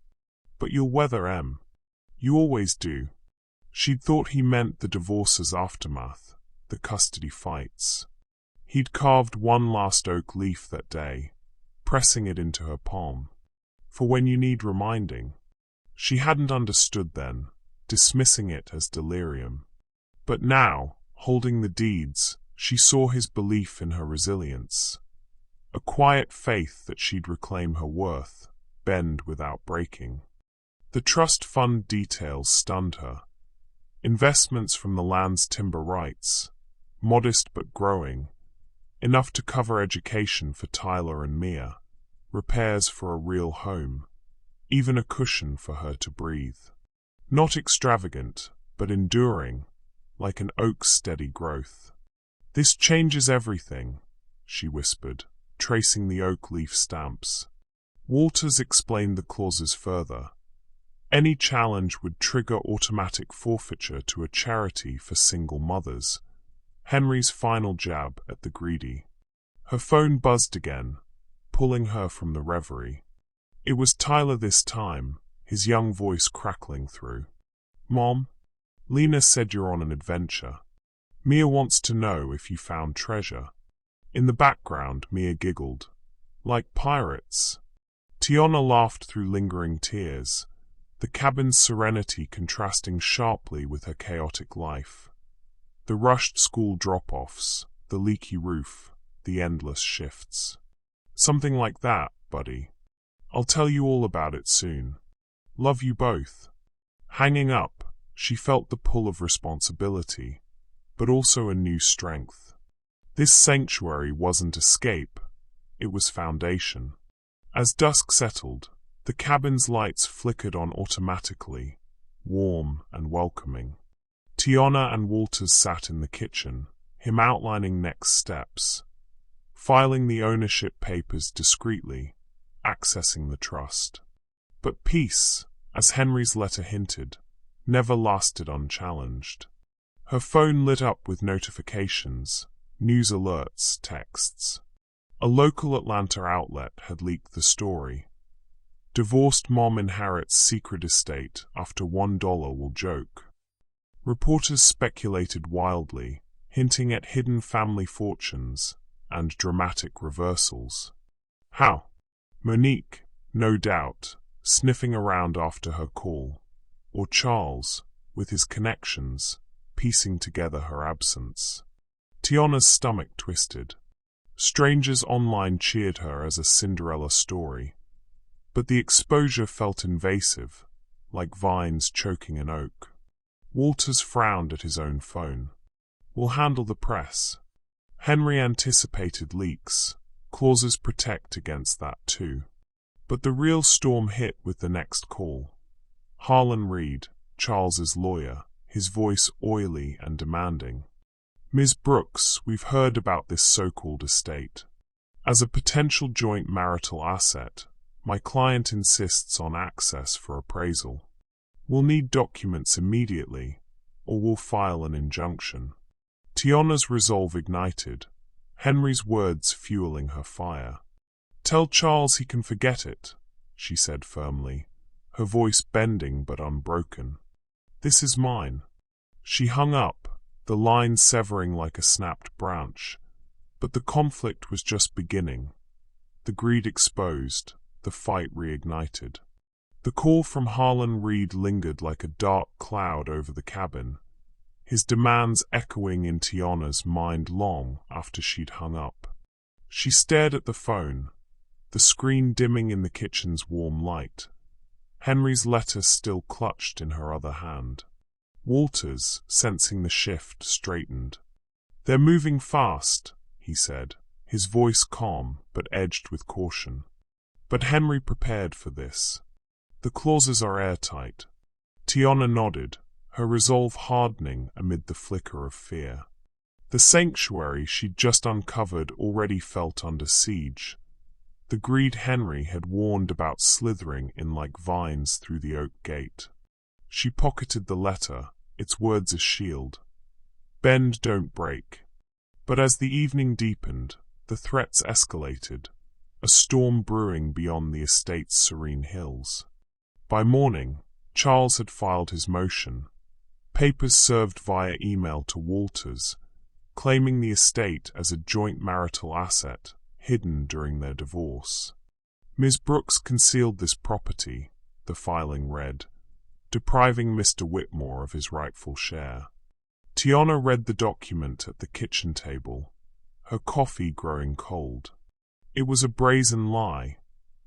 "But you'll weather 'em. You always do." She'd thought he meant the divorce's aftermath, the custody fights. He'd carved one last oak leaf that day, pressing it into her palm. For when you need reminding. She hadn't understood then, dismissing it as delirium. But now, holding the deeds, she saw his belief in her resilience. A quiet faith that she'd reclaim her worth, bend without breaking. The trust fund details stunned her. investments from the land's timber rights, modest but growing, enough to cover education for Tyler and Mia, repairs for a real home, even a cushion for her to breathe. Not extravagant, but enduring, like an oak's steady growth. "This changes everything," she whispered, tracing the oak leaf stamps. Walters explained the clauses further. Any challenge would trigger automatic forfeiture to a charity for single mothers. Henry's final jab at the greedy. Her phone buzzed again, pulling her from the reverie. It was Tyler this time, his young voice crackling through. "Mom, Lena said you're on an adventure. Mia wants to know if you found treasure." In the background, Mia giggled. "Like pirates?" Tiana laughed through lingering tears, the cabin's serenity contrasting sharply with her chaotic life. The rushed school drop-offs, the leaky roof, the endless shifts. "Something like that, buddy. I'll tell you all about it soon. Love you both." Hanging up, she felt the pull of responsibility, but also a new strength. This sanctuary wasn't escape, it was foundation. As dusk settled, the cabin's lights flickered on automatically, warm and welcoming. Tiana and Walters sat in the kitchen, him outlining next steps, filing the ownership papers discreetly, accessing the trust. But peace, as Henry's letter hinted, never lasted unchallenged. Her phone lit up with notifications, news alerts, texts. A local Atlanta outlet had leaked the story. Divorced mom inherits secret estate after $1 will joke. Reporters speculated wildly, hinting at hidden family fortunes and dramatic reversals. How? Monique, no doubt, sniffing around after her call. Or Charles, with his connections, piecing together her absence. Tiana's stomach twisted. Strangers online cheered her as a Cinderella story. But the exposure felt invasive, like vines choking an oak. Walters frowned at his own phone. "We'll handle the press." Henry anticipated leaks. Clauses protect against that too. But the real storm hit with the next call. Harlan Reed, Charles's lawyer, his voice oily and demanding. "Ms. Brooks, we've heard about this so-called estate. As a potential joint marital asset, my client insists on access for appraisal. We'll need documents immediately, or we'll file an injunction." Tiana's resolve ignited, Henry's words fueling her fire. "Tell Charles he can forget it," she said firmly, her voice bending but unbroken. "This is mine." She hung up, the line severing like a snapped branch. But the conflict was just beginning. The greed exposed, the fight reignited. The call from Harlan Reed lingered like a dark cloud over the cabin, his demands echoing in Tiana's mind long after she'd hung up. She stared at the phone, the screen dimming in the kitchen's warm light. Henry's letter still clutched in her other hand. Walters, sensing the shift, straightened. "They're moving fast," he said, his voice calm but edged with caution. But Henry prepared for this. "The clauses are airtight." Tiana nodded, her resolve hardening amid the flicker of fear. The sanctuary she'd just uncovered already felt under siege. The greed Henry had warned about slithering in like vines through the oak gate. She pocketed the letter, its words a shield. "Bend, don't break." But as the evening deepened, the threats escalated, a storm brewing beyond the estate's serene hills. By morning, Charles had filed his motion. Papers served via email to Walters, claiming the estate as a joint marital asset, hidden during their divorce. "Ms. Brooks concealed this property," the filing read, depriving Mr. Whitmore of his rightful share. Tiana read the document at the kitchen table, her coffee growing cold. It was a brazen lie.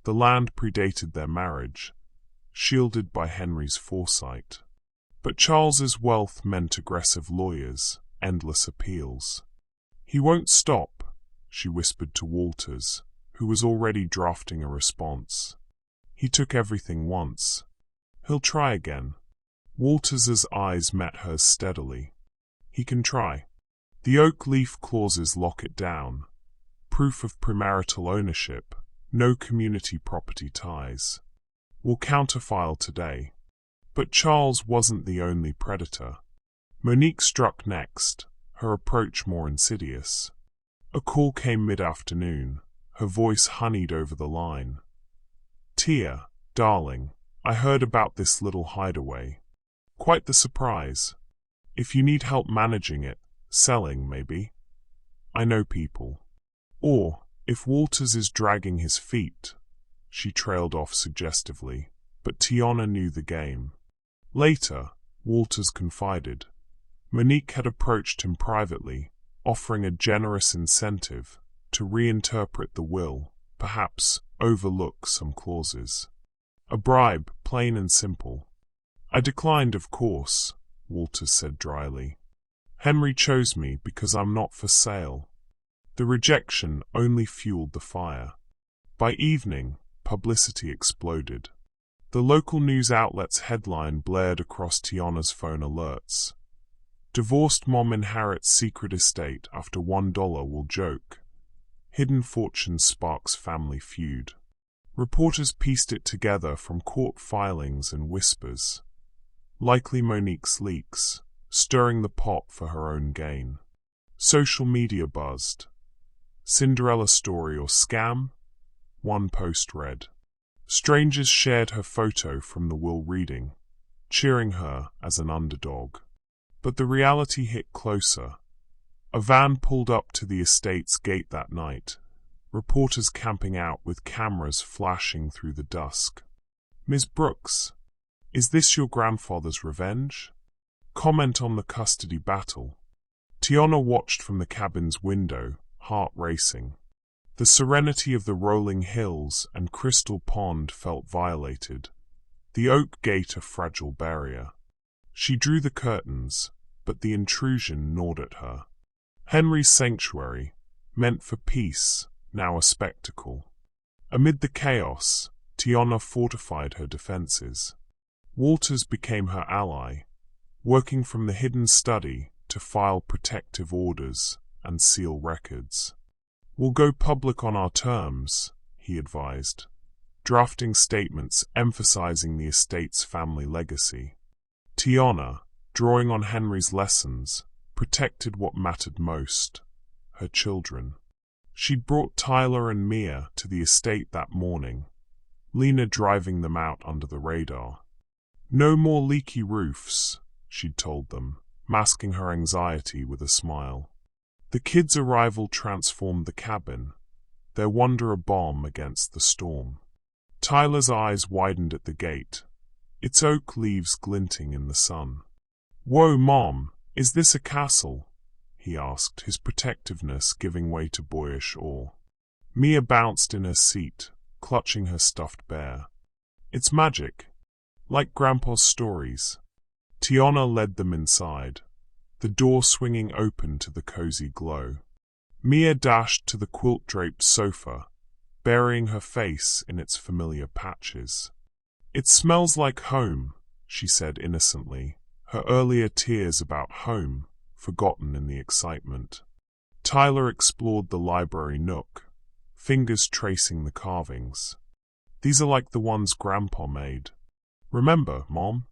The land predated their marriage, shielded by Henry's foresight. But Charles's wealth meant aggressive lawyers, endless appeals. "He won't stop," she whispered to Walters, who was already drafting a response. "He took everything once. He'll try again." Walters's eyes met hers steadily. "He can try. The oak leaf clauses lock it down. Proof of premarital ownership, no community property ties. We'll counterfile today." But Charles wasn't the only predator. Monique struck next, her approach more insidious. A call came mid-afternoon, her voice honeyed over the line. "Tia, darling, I heard about this little hideaway. Quite the surprise. If you need help managing it, selling maybe, I know people. Or, if Walters is dragging his feet," she trailed off suggestively, but Tiana knew the game. Later, Walters confided. Monique had approached him privately, offering a generous incentive to reinterpret the will, perhaps overlook some clauses. A bribe, plain and simple. "I declined, of course," Walters said dryly. "Henry chose me because I'm not for sale." The rejection only fueled the fire. By evening, publicity exploded. The local news outlet's headline blared across Tiana's phone alerts. "Divorced mom inherits secret estate after $1 will joke. Hidden fortune sparks family feud." Reporters pieced it together from court filings and whispers. Likely Monique's leaks, stirring the pot for her own gain. Social media buzzed. "Cinderella story or scam?" One post read. Strangers shared her photo from the will reading, cheering her as an underdog. But the reality hit closer. A van pulled up to the estate's gate that night, reporters camping out with cameras flashing through the dusk. "Ms. Brooks, is this your grandfather's revenge? Comment on the custody battle." Tiana watched from the cabin's window, heart racing. The serenity of the rolling hills and crystal pond felt violated, the oak gate a fragile barrier. She drew the curtains, but the intrusion gnawed at her. Henry's sanctuary, meant for peace, now a spectacle. Amid the chaos, Tiana fortified her defenses. Walters became her ally, working from the hidden study to file protective orders and seal records. "We'll go public on our terms," he advised, drafting statements emphasizing the estate's family legacy. Tiana, drawing on Henry's lessons, protected what mattered most, her children. She'd brought Tyler and Mia to the estate that morning, Lena driving them out under the radar. "No more leaky roofs," she'd told them, masking her anxiety with a smile. The kids' arrival transformed the cabin, their wonder a balm against the storm. Tyler's eyes widened at the gate, its oak leaves glinting in the sun. "Whoa, Mom, is this a castle?" he asked, his protectiveness giving way to boyish awe. Mia bounced in her seat, clutching her stuffed bear. "It's magic, like Grandpa's stories." Tiana led them inside, the door swinging open to the cozy glow. Mia dashed to the quilt-draped sofa, burying her face in its familiar patches. "It smells like home," she said innocently, her earlier tears about home forgotten in the excitement. Tyler explored the library nook, fingers tracing the carvings. "These are like the ones Grandpa made. Remember, Mom?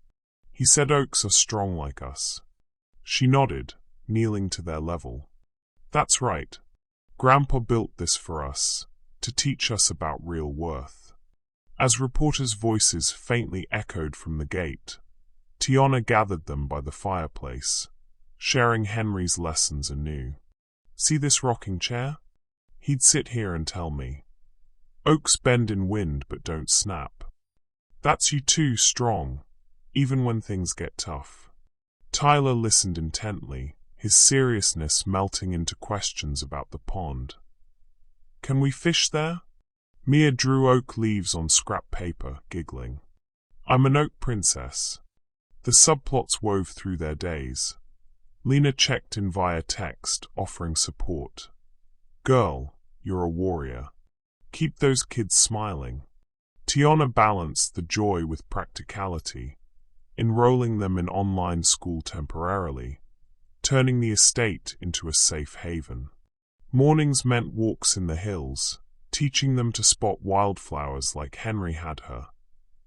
He said oaks are strong like us." She nodded, kneeling to their level. "That's right. Grandpa built this for us, to teach us about real worth." As reporters' voices faintly echoed from the gate, Tiana gathered them by the fireplace, sharing Henry's lessons anew. "See this rocking chair? He'd sit here and tell me. Oaks bend in wind but don't snap. That's you too, strong, even when things get tough." Tyler listened intently, his seriousness melting into questions about the pond. "Can we fish there?" Mia drew oak leaves on scrap paper, giggling. "I'm an oak princess." The subplots wove through their days. Lena checked in via text, offering support. "Girl, you're a warrior. Keep those kids smiling." Tiana balanced the joy with practicality, enrolling them in online school temporarily, turning the estate into a safe haven. Mornings meant walks in the hills, teaching them to spot wildflowers like Henry had her.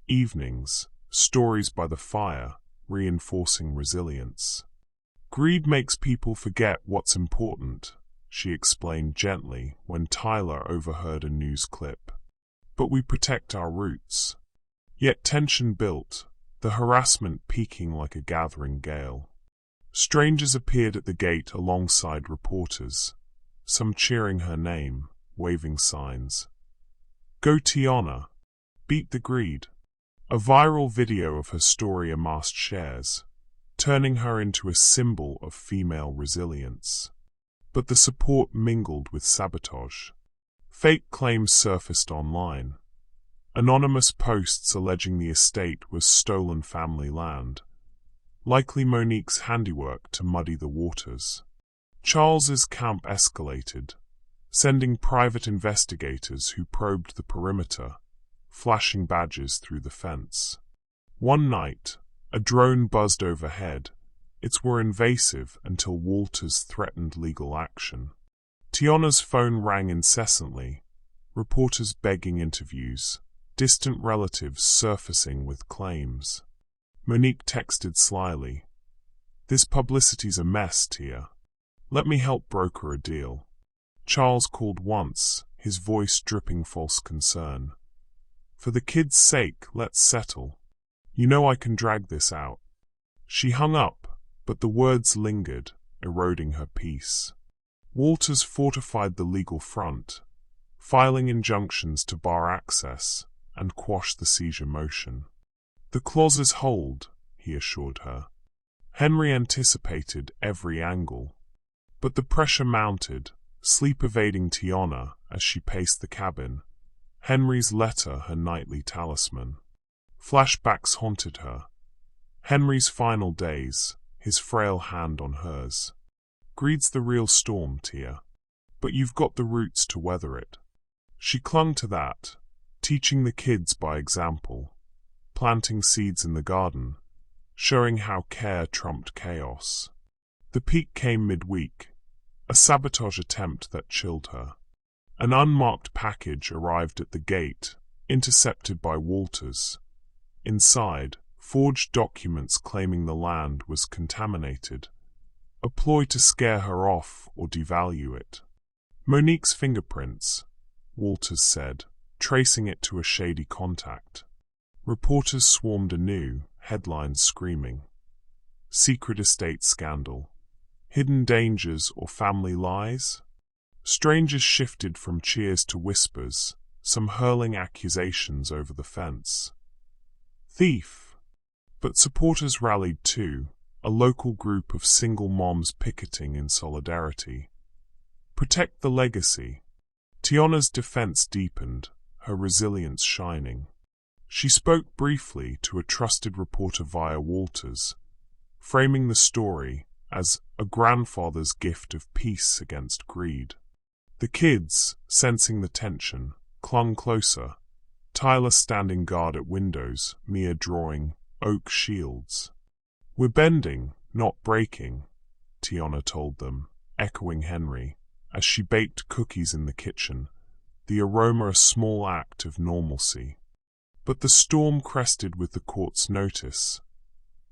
Evenings, stories by the fire, reinforcing resilience. "Greed makes people forget what's important," she explained gently when Tyler overheard a news clip. "But we protect our roots." Yet tension built, the harassment peaking like a gathering gale. Strangers appeared at the gate alongside reporters, some cheering her name, waving signs. "Go Tiana! Beat the greed!" A viral video of her story amassed shares, turning her into a symbol of female resilience. But the support mingled with sabotage. Fake claims surfaced online. Anonymous posts alleging the estate was stolen family land, likely Monique's handiwork to muddy the waters. Charles's camp escalated, sending private investigators who probed the perimeter, flashing badges through the fence. One night, a drone buzzed overhead. Its were invasive until Walters threatened legal action. Tiana's phone rang incessantly, reporters begging interviews, distant relatives surfacing with claims. Monique texted slyly, "This publicity's a mess, Tia. Let me help broker a deal." Charles called once, his voice dripping false concern. "For the kids' sake, let's settle. You know I can drag this out." She hung up, but the words lingered, eroding her peace. Walters fortified the legal front, filing injunctions to bar access and quash the seizure motion. "The clauses hold," he assured her. Henry anticipated every angle. But the pressure mounted, sleep evading Tiana as she paced the cabin, Henry's letter her nightly talisman. Flashbacks haunted her. Henry's final days, his frail hand on hers. "Greed's the real storm, Tia. But you've got the roots to weather it." She clung to that, teaching the kids by example, planting seeds in the garden, showing how care trumped chaos. The peak came midweek, a sabotage attempt that chilled her. An unmarked package arrived at the gate, intercepted by Walters. Inside, forged documents claiming the land was contaminated, a ploy to scare her off or devalue it. "Monique's fingerprints," Walters said, tracing it to a shady contact. Reporters swarmed anew, headlines screaming. Secret estate scandal. Hidden dangers or family lies? Strangers shifted from cheers to whispers, some hurling accusations over the fence. "Thief!" But supporters rallied too, a local group of single moms picketing in solidarity. "Protect the legacy." Tiana's defense deepened, her resilience shining. She spoke briefly to a trusted reporter via Walters, framing the story as a grandfather's gift of peace against greed. The kids, sensing the tension, clung closer, Tyler standing guard at windows, Mia drawing oak shields. "We're bending, not breaking," Tiana told them, echoing Henry, as she baked cookies in the kitchen, the aroma a small act of normalcy. But the storm crested with the court's notice.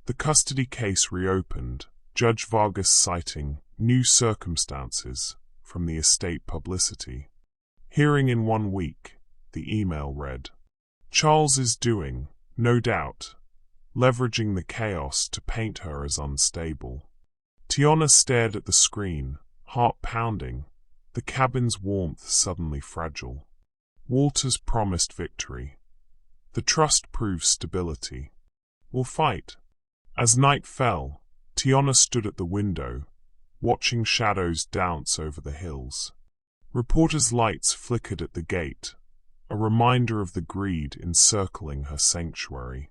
The custody case reopened, Judge Vargas citing new circumstances from the estate publicity. Hearing in 1 week, the email read. Charles is doing, no doubt, leveraging the chaos to paint her as unstable. Tiana stared at the screen, heart pounding, the cabin's warmth suddenly fragile. Walters promised victory. The trust proved stability. "We'll fight." As night fell, Tiana stood at the window, watching shadows dance over the hills. Reporters' lights flickered at the gate, a reminder of the greed encircling her sanctuary.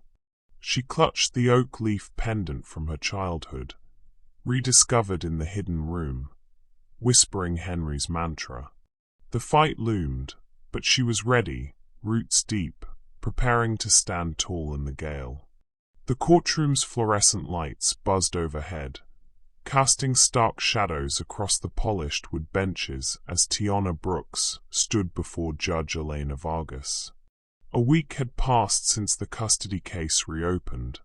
She clutched the oak leaf pendant from her childhood, rediscovered in the hidden room, whispering Henry's mantra. The fight loomed, but she was ready, roots deep, preparing to stand tall in the gale. The courtroom's fluorescent lights buzzed overhead, casting stark shadows across the polished wood benches as Tiana Brooks stood before Judge Elena Vargas. A week had passed since the custody case reopened,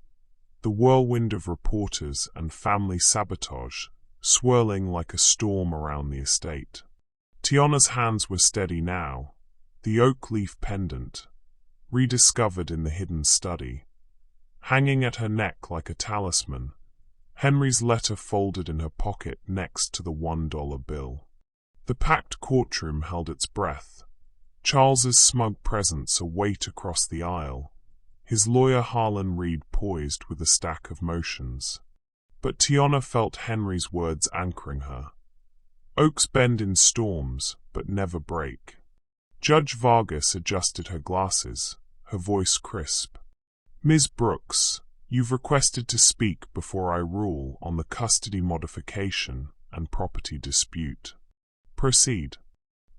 the whirlwind of reporters and family sabotage swirling like a storm around the estate. Tiana's hands were steady now, the oak leaf pendant, rediscovered in the hidden study, hanging at her neck like a talisman, Henry's letter folded in her pocket next to the $1 bill. The packed courtroom held its breath, Charles's smug presence a weight across the aisle, his lawyer Harlan Reed poised with a stack of motions. But Tiana felt Henry's words anchoring her. Oaks bend in storms, but never break. Judge Vargas adjusted her glasses, her voice crisp. Ms. Brooks, you've requested to speak before I rule on the custody modification and property dispute. Proceed.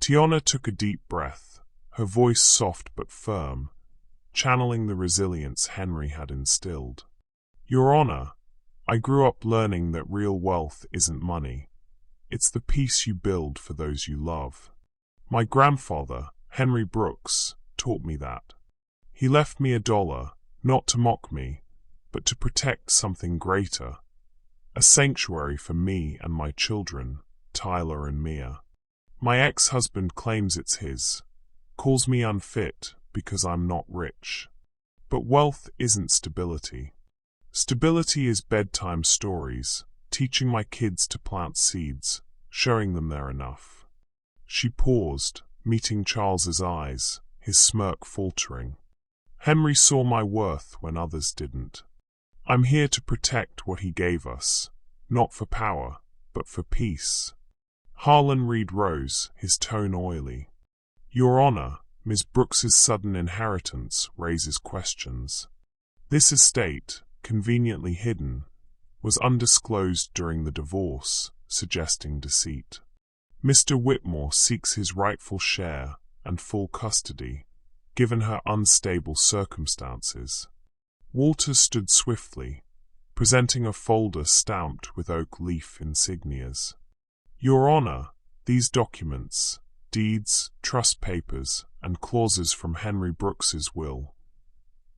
Tiana took a deep breath, her voice soft but firm, channeling the resilience Henry had instilled. Your Honor, I grew up learning that real wealth isn't money. It's the peace you build for those you love. My grandfather, Henry Brooks, taught me that. He left me $1, not to mock me, but to protect something greater, a sanctuary for me and my children, Tyler and Mia. My ex-husband claims it's his, calls me unfit because I'm not rich. But wealth isn't stability. Stability is bedtime stories, teaching my kids to plant seeds, showing them they're enough. She paused, meeting Charles's eyes, his smirk faltering. Henry saw my worth when others didn't. I'm here to protect what he gave us, not for power, but for peace. Harlan Reed rose, his tone oily. Your Honor, Ms. Brooks's sudden inheritance raises questions. This estate, conveniently hidden, was undisclosed during the divorce, suggesting deceit. Mr. Whitmore seeks his rightful share and full custody, given her unstable circumstances. Walters stood swiftly, presenting a folder stamped with oak leaf insignias. Your Honor, these documents, deeds, trust papers, and clauses from Henry Brooks's will,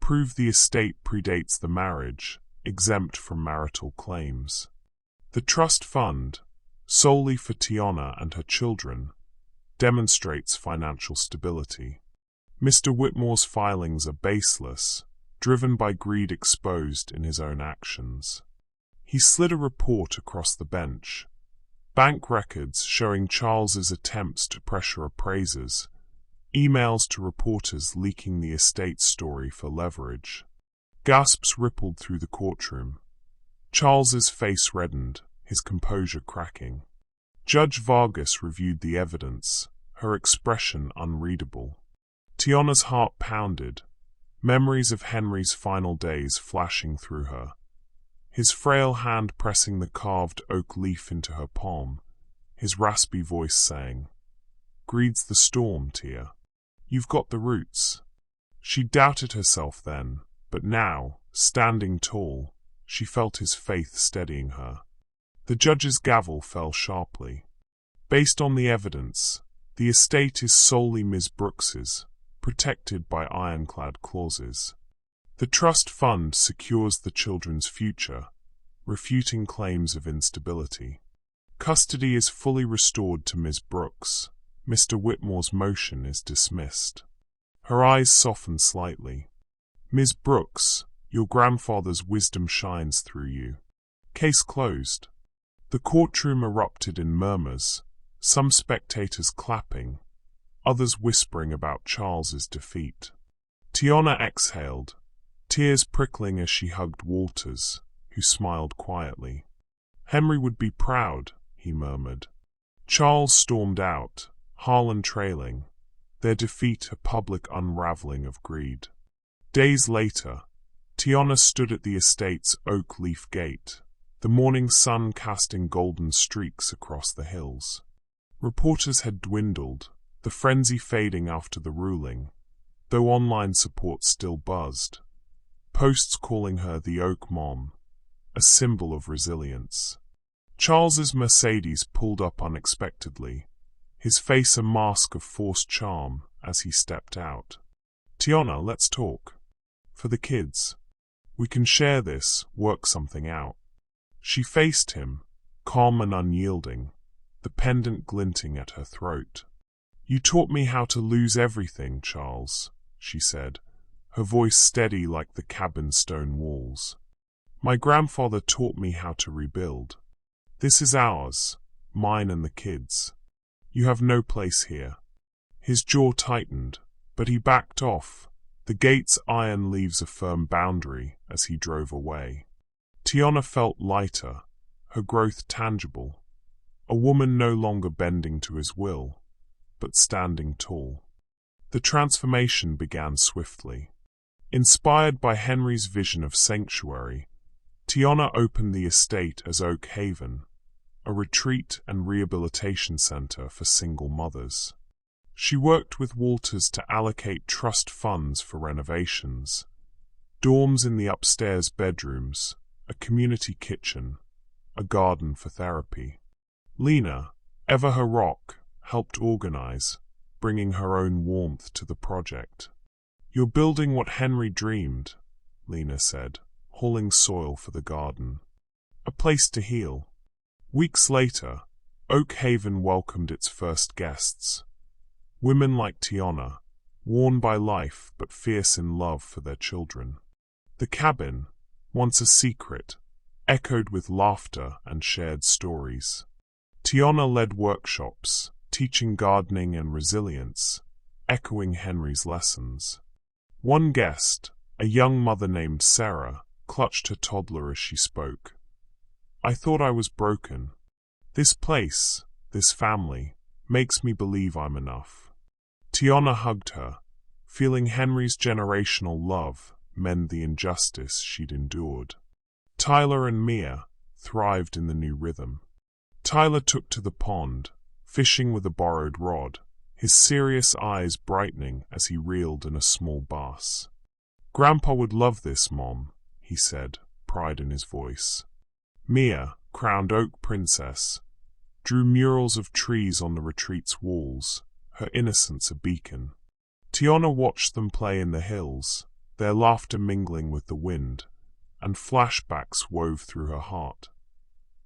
prove the estate predates the marriage, exempt from marital claims. The trust fund, solely for Tiana and her children, demonstrates financial stability. Mr. Whitmore's filings are baseless, driven by greed exposed in his own actions. He slid a report across the bench. Bank records showing Charles's attempts to pressure appraisers, emails to reporters leaking the estate story for leverage. Gasps rippled through the courtroom. Charles's face reddened, his composure cracking. Judge Vargas reviewed the evidence, her expression unreadable. Tiana's heart pounded, memories of Henry's final days flashing through her. His frail hand pressing the carved oak leaf into her palm, his raspy voice saying, Greed's the storm, Tia. You've got the roots. She doubted herself then, but now, standing tall, she felt his faith steadying her. The judge's gavel fell sharply. Based on the evidence, the estate is solely Ms. Brooks's, protected by ironclad clauses. The trust fund secures the children's future, refuting claims of instability. Custody is fully restored to Ms. Brooks. Mr. Whitmore's motion is dismissed. Her eyes soften slightly. Ms. Brooks, your grandfather's wisdom shines through you. Case closed. The courtroom erupted in murmurs, some spectators clapping, others whispering about Charles's defeat. Tiana exhaled, tears prickling as she hugged Walters, who smiled quietly. Henry would be proud, he murmured. Charles stormed out, Harlan trailing, their defeat a public unraveling of greed. Days later, Tiana stood at the estate's oak leaf gate, the morning sun casting golden streaks across the hills. Reporters had dwindled, the frenzy fading after the ruling, though online support still buzzed. Posts calling her the Oak Mom, a symbol of resilience. Charles's Mercedes pulled up unexpectedly, his face a mask of forced charm as he stepped out. "Tiana, let's talk. For the kids. We can share this, work something out." She faced him, calm and unyielding, the pendant glinting at her throat. "You taught me how to lose everything, Charles," she said, her voice steady like the cabin's stone walls. "My grandfather taught me how to rebuild. This is ours, mine and the kids. You have no place here." His jaw tightened, but he backed off, the gate's iron leaves a firm boundary as he drove away. Tiana felt lighter, her growth tangible, a woman no longer bending to his will, but standing tall. The transformation began swiftly. Inspired by Henry's vision of sanctuary, Tiana opened the estate as Oak Haven, a retreat and rehabilitation center for single mothers. She worked with Walters to allocate trust funds for renovations, dorms in the upstairs bedrooms, a community kitchen, a garden for therapy. Lena, ever her rock, helped organize, bringing her own warmth to the project. "You're building what Henry dreamed," Lena said, hauling soil for the garden. "A place to heal." Weeks later, Oak Haven welcomed its first guests. Women like Tiana, worn by life but fierce in love for their children. The cabin, once a secret, echoed with laughter and shared stories. Tiana led workshops, teaching gardening and resilience, echoing Henry's lessons. One guest, a young mother named Sarah, clutched her toddler as she spoke. "I thought I was broken. This place, this family, makes me believe I'm enough." Tiana hugged her, feeling Henry's generational love mend the injustice she'd endured. Tyler and Mia thrived in the new rhythm. Tyler took to the pond, fishing with a borrowed rod, his serious eyes brightening as he reeled in a small bass. "Grandpa would love this, Mom," he said, pride in his voice. Mia, crowned oak princess, drew murals of trees on the retreat's walls, her innocence a beacon. Tiana watched them play in the hills, their laughter mingling with the wind, and flashbacks wove through her heart.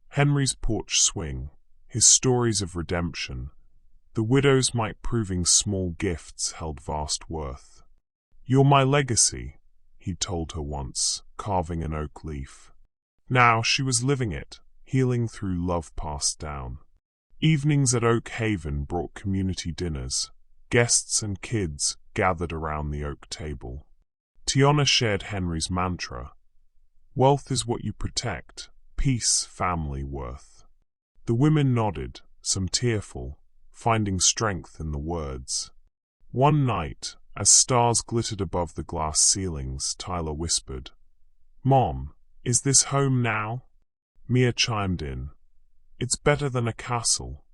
Henry's porch swing, his stories of redemption, the widow's mite proving small gifts held vast worth. "You're my legacy," he told her once, carving an oak leaf. Now she was living it, healing through love passed down. Evenings at Oak Haven brought community dinners. Guests and kids gathered around the oak table. Tiana shared Henry's mantra: "Wealth is what you protect, peace, family, worth." The women nodded, some tearful, finding strength in the words. One night, as stars glittered above the glass ceilings, Tyler whispered, "Mom, is this home now?" Mia chimed in, "It's better than a castle."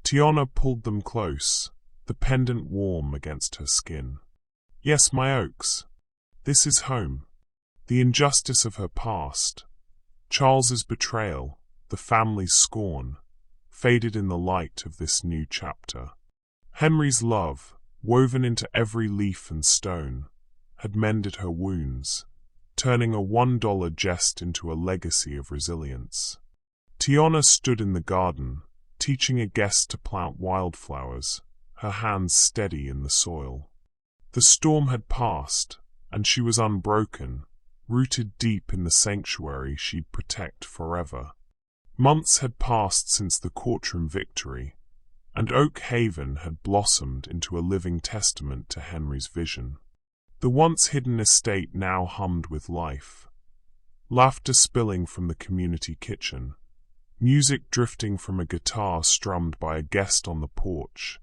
Tiana pulled them close, the pendant warm against her skin. "Yes, my oaks. This is home." The injustice of her past, Charles's betrayal, the family's scorn, faded in the light of this new chapter. Henry's love, woven into every leaf and stone, had mended her wounds, turning a $1 jest into a legacy of resilience. Tiana stood in the garden, teaching a guest to plant wildflowers, her hands steady in the soil. The storm had passed, and she was unbroken, rooted deep in the sanctuary she'd protect forever. Months had passed since the courtroom victory, and Oak Haven had blossomed into a living testament to Henry's vision. The once hidden estate now hummed with life. Laughter spilling from the community kitchen, music drifting from a guitar strummed by a guest on the porch,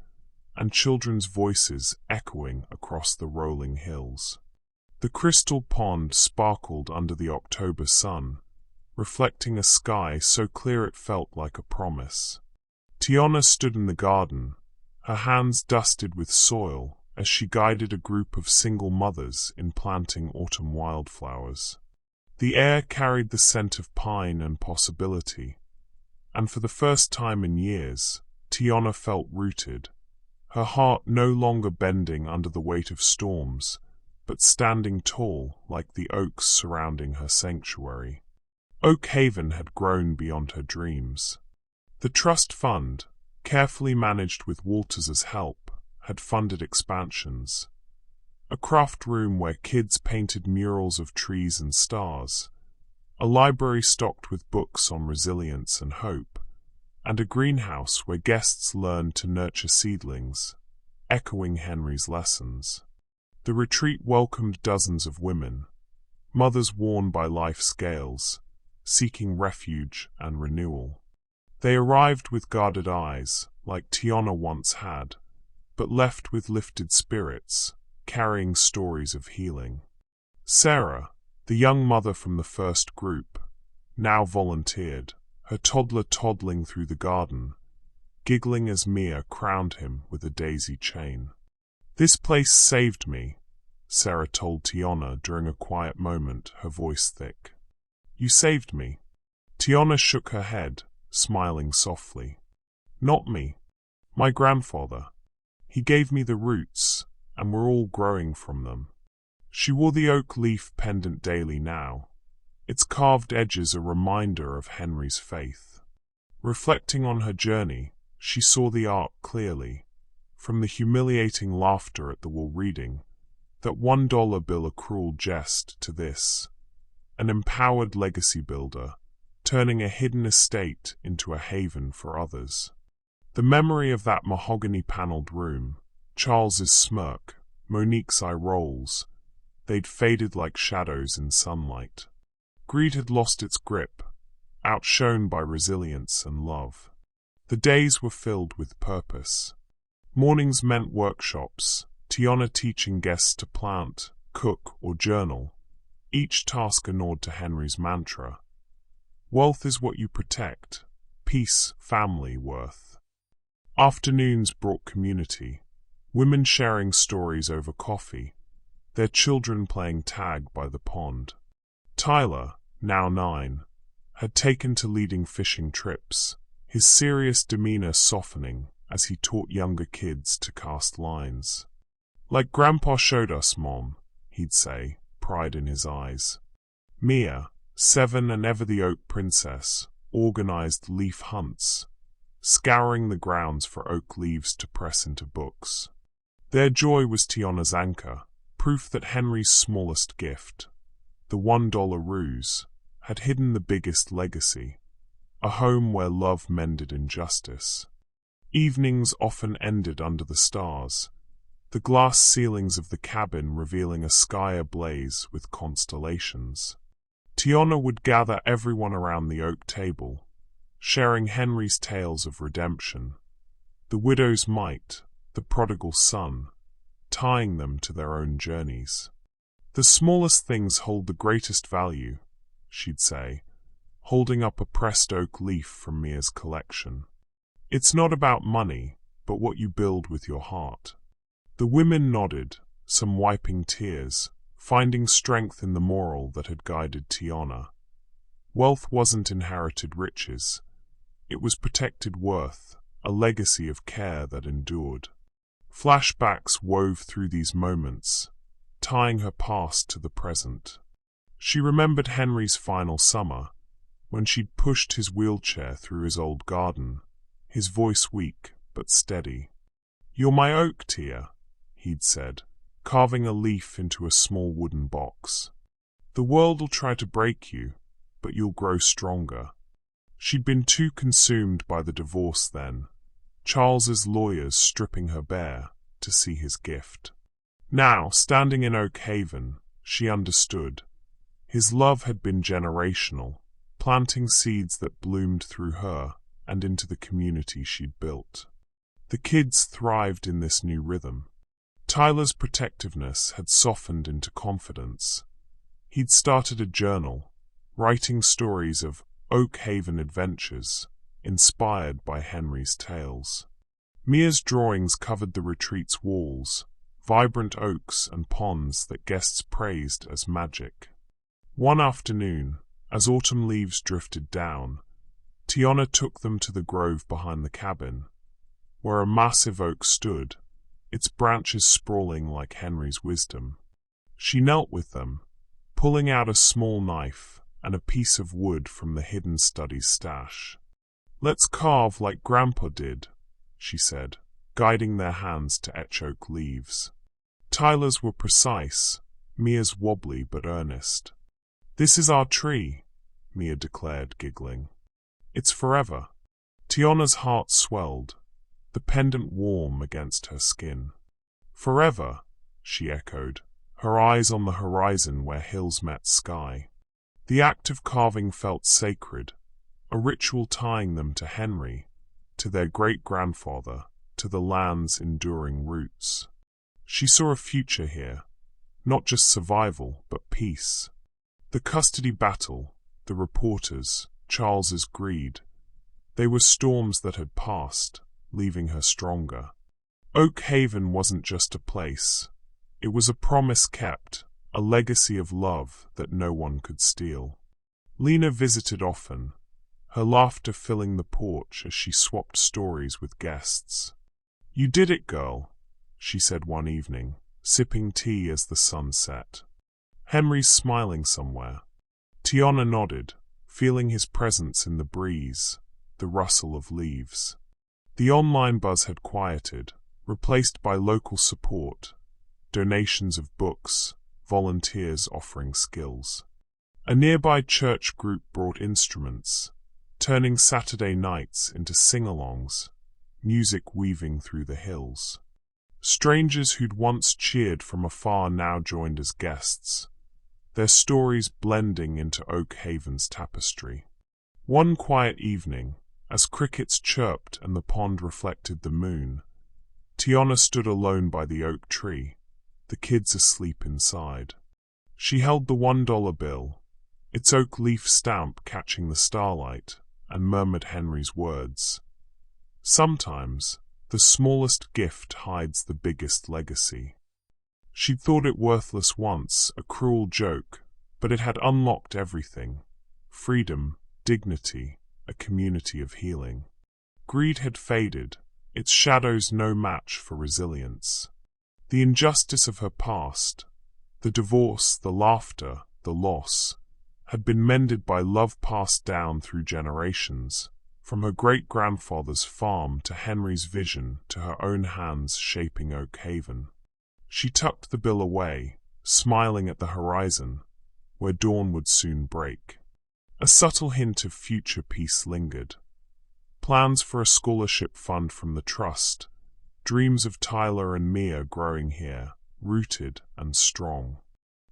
and children's voices echoing across the rolling hills. The crystal pond sparkled under the October sun, reflecting a sky so clear it felt like a promise. Tiana stood in the garden, her hands dusted with soil as she guided a group of single mothers in planting autumn wildflowers. The air carried the scent of pine and possibility, and for the first time in years, Tiana felt rooted, her heart no longer bending under the weight of storms, but standing tall like the oaks surrounding her sanctuary. Oak Haven had grown beyond her dreams. The trust fund, carefully managed with Walters's help, had funded expansions. A craft room where kids painted murals of trees and stars, a library stocked with books on resilience and hope, and a greenhouse where guests learned to nurture seedlings, echoing Henry's lessons. The retreat welcomed dozens of women, mothers worn by life's scales, seeking refuge and renewal. They arrived with guarded eyes, like Tiana once had, but left with lifted spirits, carrying stories of healing. Sarah, the young mother from the first group, now volunteered, her toddler toddling through the garden, giggling as Mia crowned him with a daisy chain. "This place saved me," Sarah told Tiana during a quiet moment, her voice thick. "You saved me." Tiana shook her head, smiling softly. "Not me. My grandfather. He gave me the roots, and we're all growing from them." She wore the oak leaf pendant daily now, its carved edges a reminder of Henry's faith. Reflecting on her journey, she saw the arc clearly, from the humiliating laughter at the wall reading, that $1 bill a cruel jest to this, an empowered legacy builder, turning a hidden estate into a haven for others. The memory of that mahogany-paneled room, Charles's smirk, Monique's eye rolls, they'd faded like shadows in sunlight. Greed had lost its grip, outshone by resilience and love. The days were filled with purpose. Mornings meant workshops, Tiana teaching guests to plant, cook, or journal, each task a nod to Henry's mantra. Wealth is what you protect, peace, family, worth. Afternoons brought community, women sharing stories over coffee, their children playing tag by the pond. Tyler, now 9, had taken to leading fishing trips, his serious demeanor softening as he taught younger kids to cast lines. "Like Grandpa showed us, Mom," he'd say, pride in his eyes. Mia, 7 and ever the Oak Princess, organized leaf hunts, scouring the grounds for oak leaves to press into books. Their joy was Tiana's anchor, proof that Henry's smallest gift, the $1 ruse, had hidden the biggest legacy, a home where love mended injustice. Evenings often ended under the stars, the glass ceilings of the cabin revealing a sky ablaze with constellations. Tiana would gather everyone around the oak table, sharing Henry's tales of redemption, the widow's mite, the prodigal son, tying them to their own journeys. "The smallest things hold the greatest value," she'd say, holding up a pressed oak leaf from Mia's collection. "It's not about money, but what you build with your heart." The women nodded, some wiping tears, finding strength in the moral that had guided Tiana. Wealth wasn't inherited riches. It was protected worth, a legacy of care that endured. Flashbacks wove through these moments, tying her past to the present. She remembered Henry's final summer, when she'd pushed his wheelchair through his old garden, his voice weak but steady. "You're my oak, Tia," he'd said, carving a leaf into a small wooden box. "The world'll try to break you, but you'll grow stronger." She'd been too consumed by the divorce then, Charles's lawyers stripping her bare, to see his gift. Now, standing in Oak Haven, she understood. His love had been generational, planting seeds that bloomed through her and into the community she'd built. The kids thrived in this new rhythm. Tyler's protectiveness had softened into confidence. He'd started a journal, writing stories of Oak Haven adventures, inspired by Henry's tales. Mia's drawings covered the retreat's walls, vibrant oaks and ponds that guests praised as magic. One afternoon, as autumn leaves drifted down, Tiana took them to the grove behind the cabin, where a massive oak stood, its branches sprawling like Henry's wisdom. She knelt with them, pulling out a small knife and a piece of wood from the hidden study's stash. "Let's carve like Grandpa did," she said, guiding their hands to etch oak leaves. Tyler's were precise, Mia's wobbly but earnest. "This is our tree," Mia declared, giggling. "It's forever." Tiana's heart swelled, the pendant warm against her skin. "Forever," she echoed, her eyes on the horizon where hills met sky. The act of carving felt sacred, a ritual tying them to Henry, to their great-grandfather, to the land's enduring roots. She saw a future here, not just survival, but peace. The custody battle, the reporters, Charles's greed, they were storms that had passed, leaving her stronger. Oak Haven wasn't just a place. It was a promise kept, a legacy of love that no one could steal. Lena visited often, her laughter filling the porch as she swapped stories with guests. "You did it, girl," she said one evening, sipping tea as the sun set. "Henry's smiling somewhere." Tiana nodded, feeling his presence in the breeze, the rustle of leaves. The online buzz had quieted, replaced by local support, donations of books, volunteers offering skills. A nearby church group brought instruments, turning Saturday nights into sing-alongs, music weaving through the hills. Strangers who'd once cheered from afar now joined as guests, their stories blending into Oak Haven's tapestry. One quiet evening, as crickets chirped and the pond reflected the moon, Tiana stood alone by the oak tree, the kids asleep inside. She held the $1 bill, its oak leaf stamp catching the starlight, and murmured Henry's words. "Sometimes, the smallest gift hides the biggest legacy." She'd thought it worthless once, a cruel joke, but it had unlocked everything: freedom, dignity, a community of healing. Greed had faded, its shadows no match for resilience. The injustice of her past, the divorce, the laughter, the loss, had been mended by love passed down through generations, from her great-grandfather's farm to Henry's vision to her own hands shaping Oak Haven. She tucked the bill away, smiling at the horizon, where dawn would soon break. A subtle hint of future peace lingered. Plans for a scholarship fund from the trust, dreams of Tyler and Mia growing here, rooted and strong.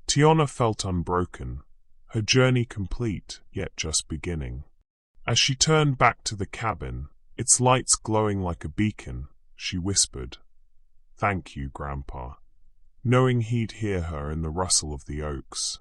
Tiana felt unbroken, her journey complete, yet just beginning. As she turned back to the cabin, its lights glowing like a beacon, she whispered, "Thank you, Grandpa," knowing he'd hear her in the rustle of the oaks.